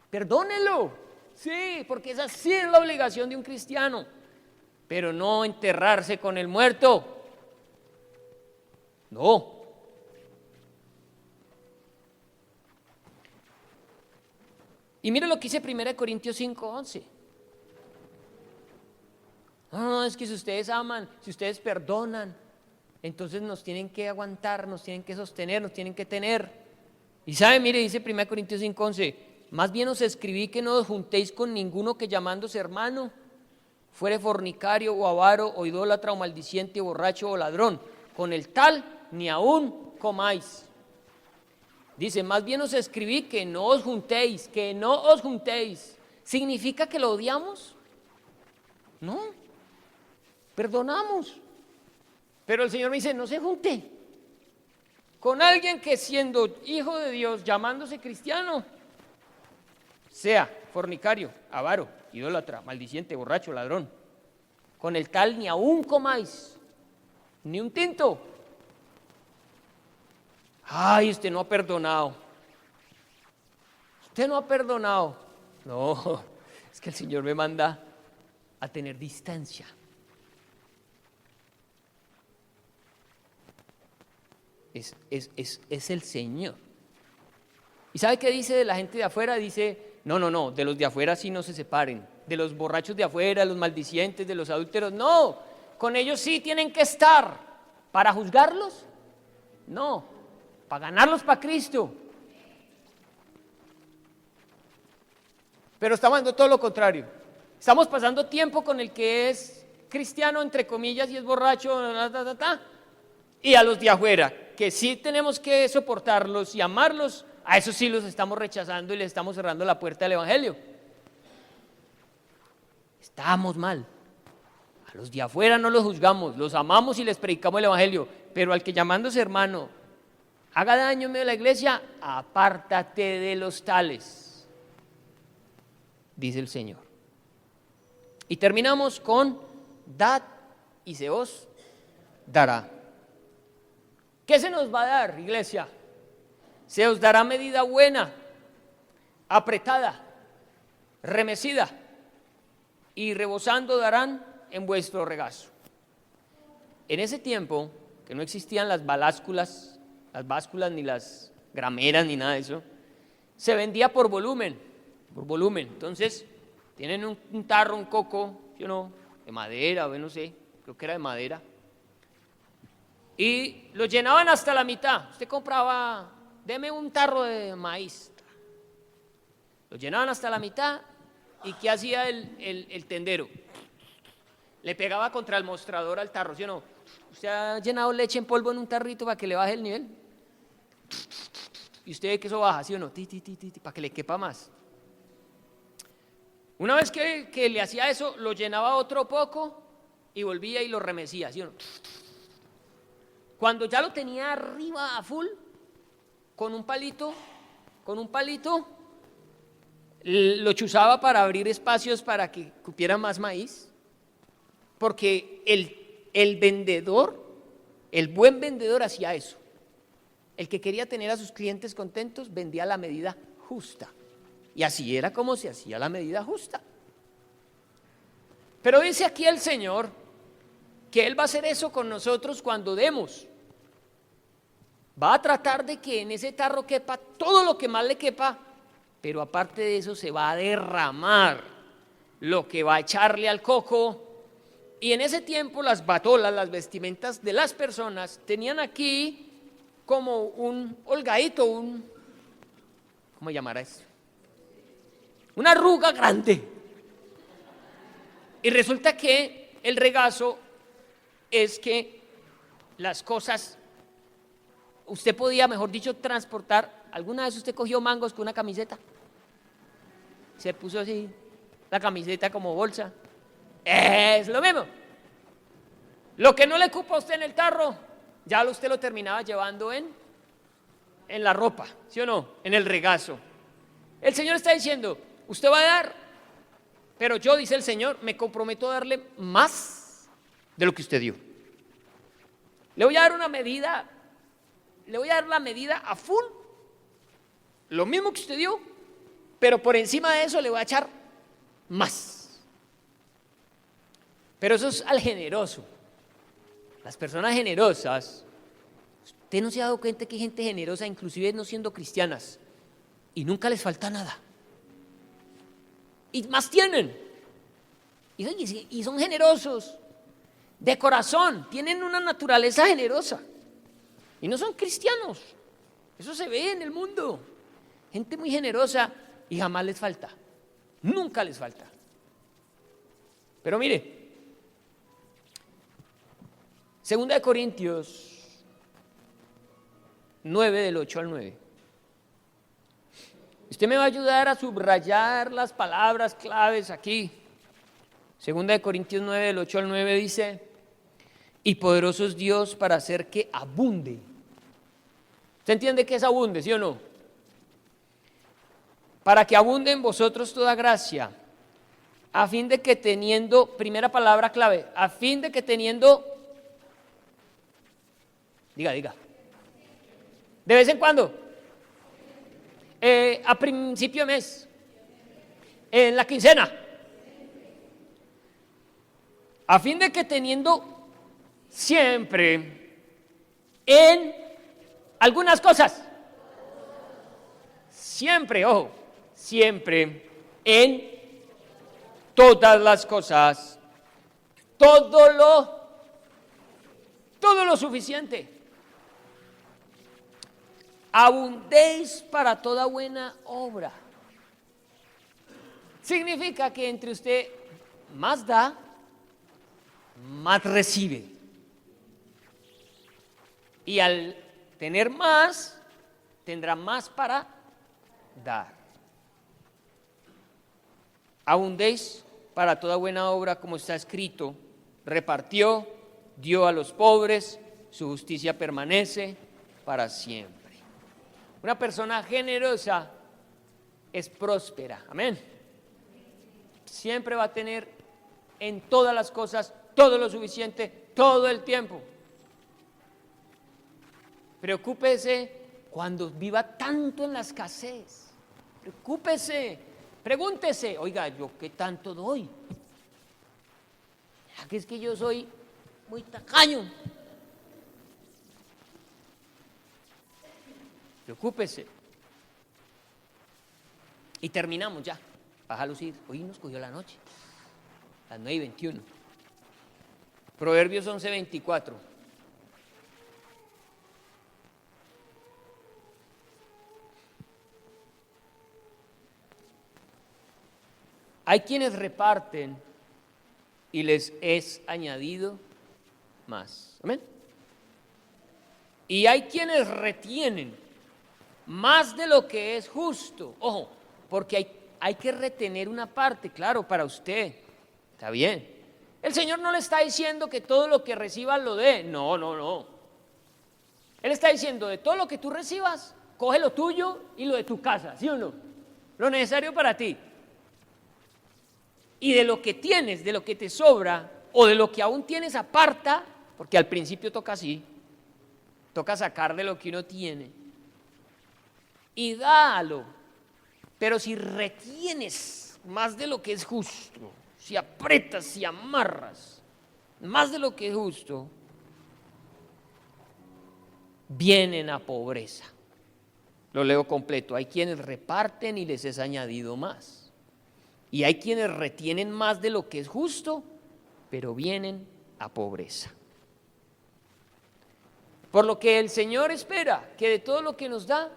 perdónelo. Sí, porque esa sí es la obligación de un cristiano. Pero no enterrarse con el muerto. No. Y mire lo que dice 1 Corintios 5:11. No, es que si ustedes aman, si ustedes perdonan, entonces nos tienen que aguantar, nos tienen que sostener, nos tienen que tener. Y sabe, mire, dice 1 Corintios 5:11, más bien os escribí que no os juntéis con ninguno que llamándose hermano fuere fornicario o avaro o idólatra o maldiciente o borracho o ladrón, con el tal ni aún comáis. Dice, más bien os escribí que no os juntéis, que no os juntéis. ¿Significa que lo odiamos? No, perdonamos, Pero el Señor me dice, no se junte con alguien que siendo hijo de Dios, llamándose cristiano, sea fornicario, avaro, idólatra, maldiciente, borracho, ladrón. Con el tal ni aún comáis, ni un tinto. Ay, usted no ha perdonado. Usted no ha perdonado. No, es que el Señor me manda a tener distancia. Es el Señor. ¿Y sabe qué dice de la gente de afuera? Dice, no, de los de afuera sí no se separen, de los borrachos de afuera, los maldicientes, de los adúlteros, no, con ellos sí tienen que estar. ¿Para juzgarlos? No, para ganarlos para Cristo. Pero estamos haciendo todo lo contrario. Estamos pasando tiempo con el que es cristiano, entre comillas, y es borracho, y a los de afuera, que sí tenemos que soportarlos y amarlos, a esos sí los estamos rechazando y les estamos cerrando la puerta del Evangelio. Estamos mal. A los de afuera no los juzgamos, los amamos y les predicamos el Evangelio, pero al que llamándose hermano haga daño en medio de la iglesia, apártate de los tales, dice el Señor. Y terminamos con dad y se os dará. ¿Qué se nos va a dar, iglesia? Se os dará medida buena, apretada, remecida, y rebosando darán en vuestro regazo. En ese tiempo, que no existían las básculas ni las grameras ni nada de eso, se vendía por volumen. Entonces, tienen un tarro, un coco, yo no, de madera, o no sé, creo que era de madera, y lo llenaban hasta la mitad. Usted compraba, deme un tarro de maíz, lo llenaban hasta la mitad, y ¿qué hacía el tendero? Le pegaba contra el mostrador al tarro, ¿sí o no? Usted ha llenado leche en polvo en un tarrito para que le baje el nivel, y usted ve que eso baja, ¿sí o no? Para que le quepa más. Una vez que le hacía eso, lo llenaba otro poco y volvía y lo remecía, ¿sí o no? Cuando ya lo tenía arriba a full, con un palito, lo chuzaba para abrir espacios para que cupiera más maíz, porque el vendedor, el buen vendedor hacía eso. El que quería tener a sus clientes contentos vendía la medida justa. Y así era como se hacía la medida justa. Pero dice aquí el Señor que Él va a hacer eso con nosotros cuando demos. Va a tratar de que en ese tarro quepa todo lo que más le quepa, pero aparte de eso se va a derramar lo que va a echarle al coco. Y en ese tiempo las batolas, las vestimentas de las personas tenían aquí como un holgadito, ¿cómo llamará eso? Una arruga grande. Y resulta que el regazo es que las cosas, usted podía, mejor dicho, transportar. ¿Alguna vez usted cogió mangos con una camiseta? Se puso así, la camiseta como bolsa. Es lo mismo. Lo que no le cupa a usted en el tarro, ya usted lo terminaba llevando en la ropa, ¿sí o no? En el regazo. El Señor está diciendo, usted va a dar, pero yo, dice el Señor, me comprometo a darle más de lo que usted dio. Le voy a dar una medida, le voy a dar la medida a full, lo mismo que usted dio, pero por encima de eso le voy a echar más. Pero eso es al generoso. Las personas generosas, usted no se ha dado cuenta que hay gente generosa, inclusive no siendo cristianas, y nunca les falta nada. Y más tienen. Y son generosos. De corazón, tienen una naturaleza generosa. Y no son cristianos. Eso se ve en el mundo. Gente muy generosa y jamás les falta. Nunca les falta. Pero mire, 2 Corintios 9, del 8 al 9. Usted me va a ayudar a subrayar las palabras claves aquí. 2 Corintios 9, del 8 al 9 dice: Y poderoso es Dios para hacer que abunde. ¿Usted entiende que es abunde, sí o no? Para que abunde en vosotros toda gracia, a fin de que teniendo, primera palabra clave, a fin de que teniendo, diga, de vez en cuando, a principio de mes, en la quincena, a fin de que teniendo siempre en algunas cosas, siempre, ojo, siempre en todas las cosas, todo lo suficiente, abundéis para toda buena obra. Significa que entre usted más da, más recibe. Y al tener más, tendrá más para dar. Abundéis para toda buena obra, como está escrito, repartió, dio a los pobres, su justicia permanece para siempre. Una persona generosa es próspera, amén. Siempre va a tener en todas las cosas todo lo suficiente, todo el tiempo. Preocúpese cuando viva tanto en la escasez. Preocúpese, pregúntese, oiga, ¿yo qué tanto doy? ¿Ya que es que yo soy muy tacaño? Preocúpese. Y terminamos ya. Baja a lucir. Hoy nos cogió la noche. Las 9:21. Proverbios 11:24. Hay quienes reparten y les es añadido más. Amén. Y hay quienes retienen más de lo que es justo. Ojo, porque hay que retener una parte, claro, para usted. Está bien. El Señor no le está diciendo que todo lo que reciba lo dé. No. Él está diciendo, de todo lo que tú recibas, coge lo tuyo y lo de tu casa, ¿sí o no? Lo necesario para ti. Y de lo que tienes, de lo que te sobra, o de lo que aún tienes, aparta, porque al principio toca así, toca sacar de lo que uno tiene, y dalo. Pero si retienes más de lo que es justo, si apretas, si amarras más de lo que es justo, vienen a pobreza. Lo leo completo. Hay quienes reparten y les es añadido más. Y hay quienes retienen más de lo que es justo, pero vienen a pobreza. Por lo que el Señor espera que de todo lo que nos da,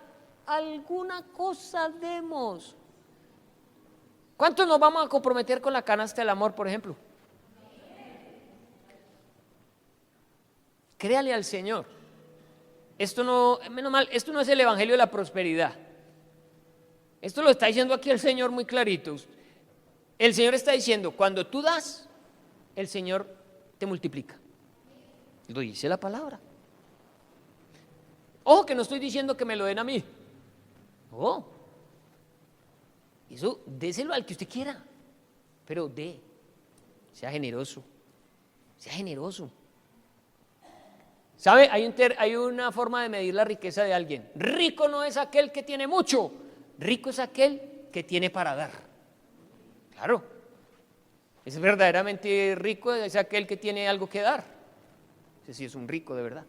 alguna cosa demos. ¿Cuántos nos vamos a comprometer con la canasta del amor, por ejemplo? Créale al Señor. Esto no, menos mal, esto no es el evangelio de la prosperidad. Esto lo está diciendo aquí el Señor muy clarito. El Señor está diciendo, cuando tú das, el Señor te multiplica. Lo dice la palabra. Ojo que no estoy diciendo que me lo den a mí. Oh, eso déselo al que usted quiera, pero sea generoso, sea generoso. ¿Sabe? Hay una forma de medir la riqueza de alguien. Rico no es aquel que tiene mucho, rico es aquel que tiene para dar. Claro, es verdaderamente rico, es aquel que tiene algo que dar. Ese sí es un rico de verdad.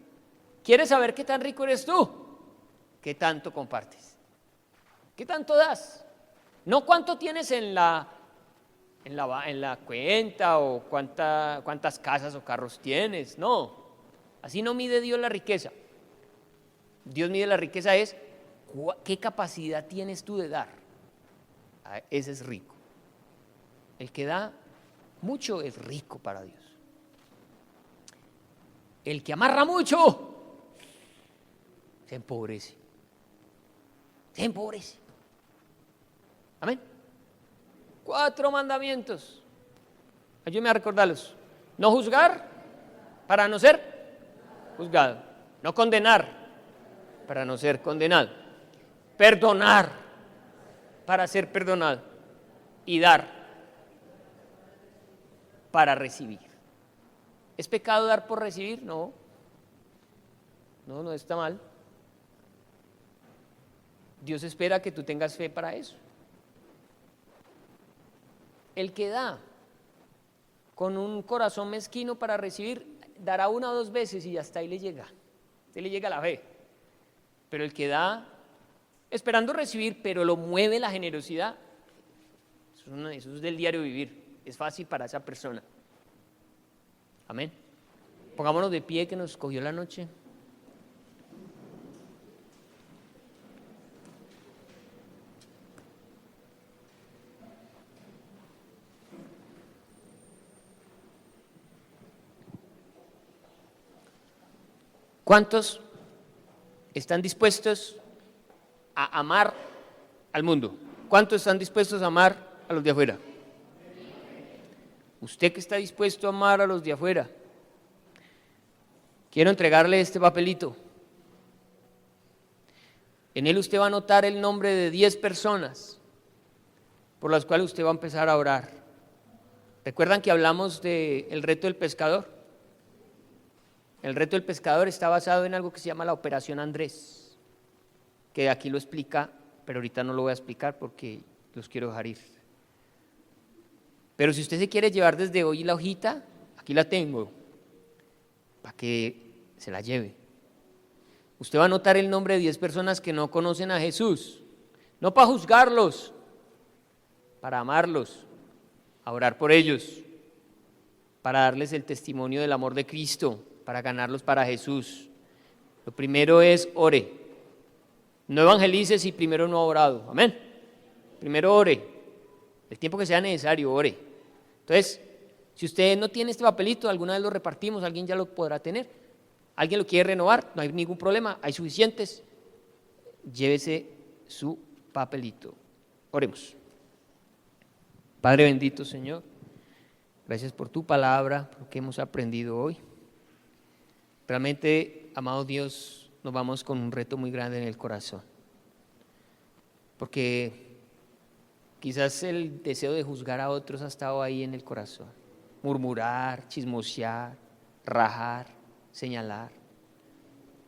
¿Quieres saber qué tan rico eres tú? ¿Qué tanto compartes? ¿Qué tanto das? No cuánto tienes en la cuenta o cuántas casas o carros tienes, no. Así no mide Dios la riqueza. Dios mide la riqueza es qué capacidad tienes tú de dar. Ese es rico. El que da mucho es rico para Dios. El que amarra mucho se empobrece. Se empobrece. Amén. 4 mandamientos. Ayúdeme a recordarlos. No juzgar para no ser juzgado. No condenar, para no ser condenado. Perdonar, para ser perdonado. Y dar, para recibir. ¿Es pecado dar por recibir? No. No está mal. Dios espera que tú tengas fe para eso. El que da con un corazón mezquino para recibir, dará una o dos veces y hasta ahí le llega. Le llega la fe. Pero el que da esperando recibir, pero lo mueve la generosidad, eso es del diario vivir. Es fácil para esa persona. Amén. Pongámonos de pie que nos cogió la noche. ¿Cuántos están dispuestos a amar al mundo? ¿Cuántos están dispuestos a amar a los de afuera? Usted que está dispuesto a amar a los de afuera, quiero entregarle este papelito. En él usted va a anotar el nombre de 10 personas por las cuales usted va a empezar a orar. ¿Recuerdan que hablamos del reto del pescador? El reto del pescador está basado en algo que se llama la Operación Andrés, que aquí lo explica, pero ahorita no lo voy a explicar porque los quiero dejar ir. Pero si usted se quiere llevar desde hoy la hojita, aquí la tengo, para que se la lleve. Usted va a anotar el nombre de 10 personas que no conocen a Jesús, no para juzgarlos, para amarlos, a orar por ellos, para darles el testimonio del amor de Cristo, para ganarlos para Jesús. Lo primero es ore. No evangelice si primero no ha orado. Amén. Primero ore. El tiempo que sea necesario, ore. Entonces, si usted no tiene este papelito, alguna vez lo repartimos, alguien ya lo podrá tener. Alguien lo quiere renovar, no hay ningún problema, hay suficientes. Llévese su papelito. Oremos. Padre bendito, Señor, gracias por tu palabra, por lo que hemos aprendido hoy. Realmente, amado Dios, nos vamos con un reto muy grande en el corazón, porque quizás el deseo de juzgar a otros ha estado ahí en el corazón, murmurar, chismosear, rajar, señalar.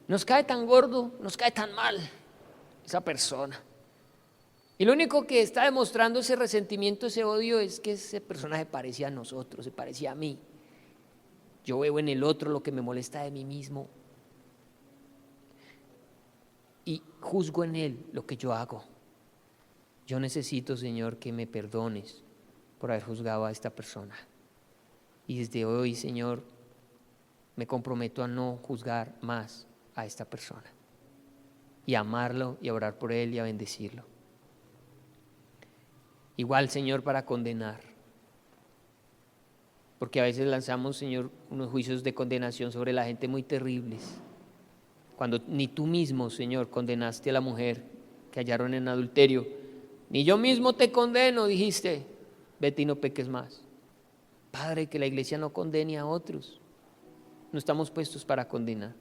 Nos cae tan gordo, nos cae tan mal esa persona, y lo único que está demostrando ese resentimiento, ese odio, es que esa persona se parecía a nosotros, se parecía a mí. Yo veo en el otro lo que me molesta de mí mismo y juzgo en él lo que yo hago. Yo necesito, Señor, que me perdones por haber juzgado a esta persona. Y desde hoy, Señor, me comprometo a no juzgar más a esta persona y a amarlo y a orar por él y a bendecirlo. Igual, Señor, para condenar. Porque a veces lanzamos, Señor, unos juicios de condenación sobre la gente muy terribles, cuando ni tú mismo, Señor, condenaste a la mujer que hallaron en adulterio. Ni yo mismo te condeno, dijiste, vete y no peques más. Padre, que la iglesia no condene a otros, no estamos puestos para condenar.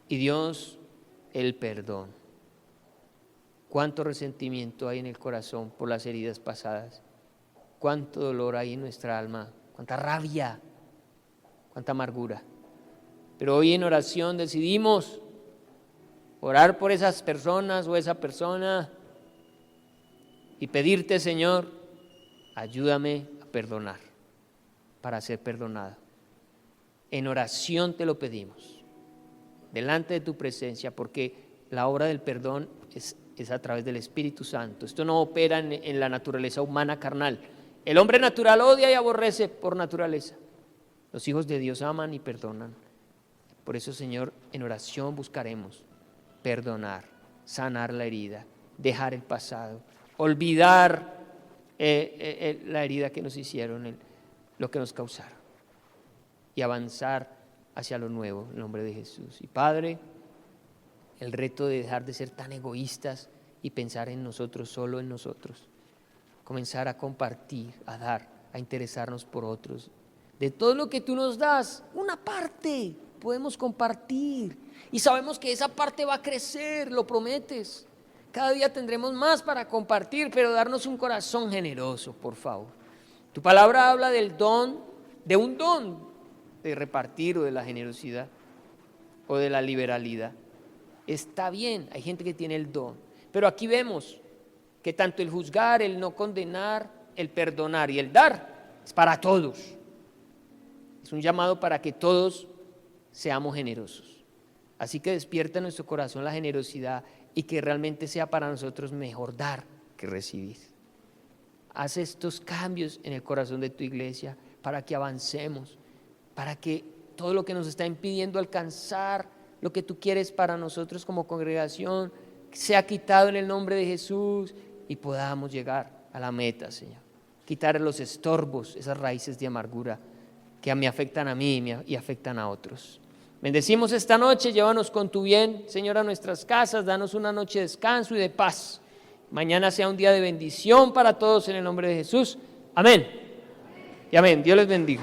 Y Dios, el perdón. Cuánto resentimiento hay en el corazón por las heridas pasadas. Cuánto dolor hay en nuestra alma, cuánta rabia, cuánta amargura. Pero hoy en oración decidimos orar por esas personas o esa persona y pedirte, Señor, ayúdame a perdonar, para ser perdonado. En oración te lo pedimos, delante de tu presencia, porque la obra del perdón es a través del Espíritu Santo. Esto no opera en la naturaleza humana carnal. El hombre natural odia y aborrece por naturaleza. Los hijos de Dios aman y perdonan. Por eso, Señor, en oración buscaremos perdonar, sanar la herida, dejar el pasado, olvidar la herida que nos hicieron, lo que nos causaron, y avanzar hacia lo nuevo, en el nombre de Jesús. Y Padre, el reto de dejar de ser tan egoístas y pensar en nosotros, solo en nosotros. Comenzar a compartir, a dar, a interesarnos por otros, de todo lo que tú nos das, una parte podemos compartir. Y sabemos que esa parte va a crecer, lo prometes. Cada día tendremos más para compartir, pero darnos un corazón generoso, por favor. Tu palabra habla del don, de un don de repartir o de la generosidad o de la liberalidad. Está bien, hay gente que tiene el don, pero aquí vemos que tanto el juzgar, el no condenar, el perdonar y el dar es para todos. Es un llamado para que todos seamos generosos. Así que despierta en nuestro corazón la generosidad y que realmente sea para nosotros mejor dar que recibir. Haz estos cambios en el corazón de tu iglesia para que avancemos, para que todo lo que nos está impidiendo alcanzar lo que tú quieres para nosotros como congregación sea quitado en el nombre de Jesús y podamos llegar a la meta, Señor. Quitar los estorbos, esas raíces de amargura que me afectan a mí y afectan a otros. Bendecimos esta noche, llévanos con tu bien, Señor, a nuestras casas, danos una noche de descanso y de paz. Mañana sea un día de bendición para todos en el nombre de Jesús. Amén. Y amén. Dios les bendiga.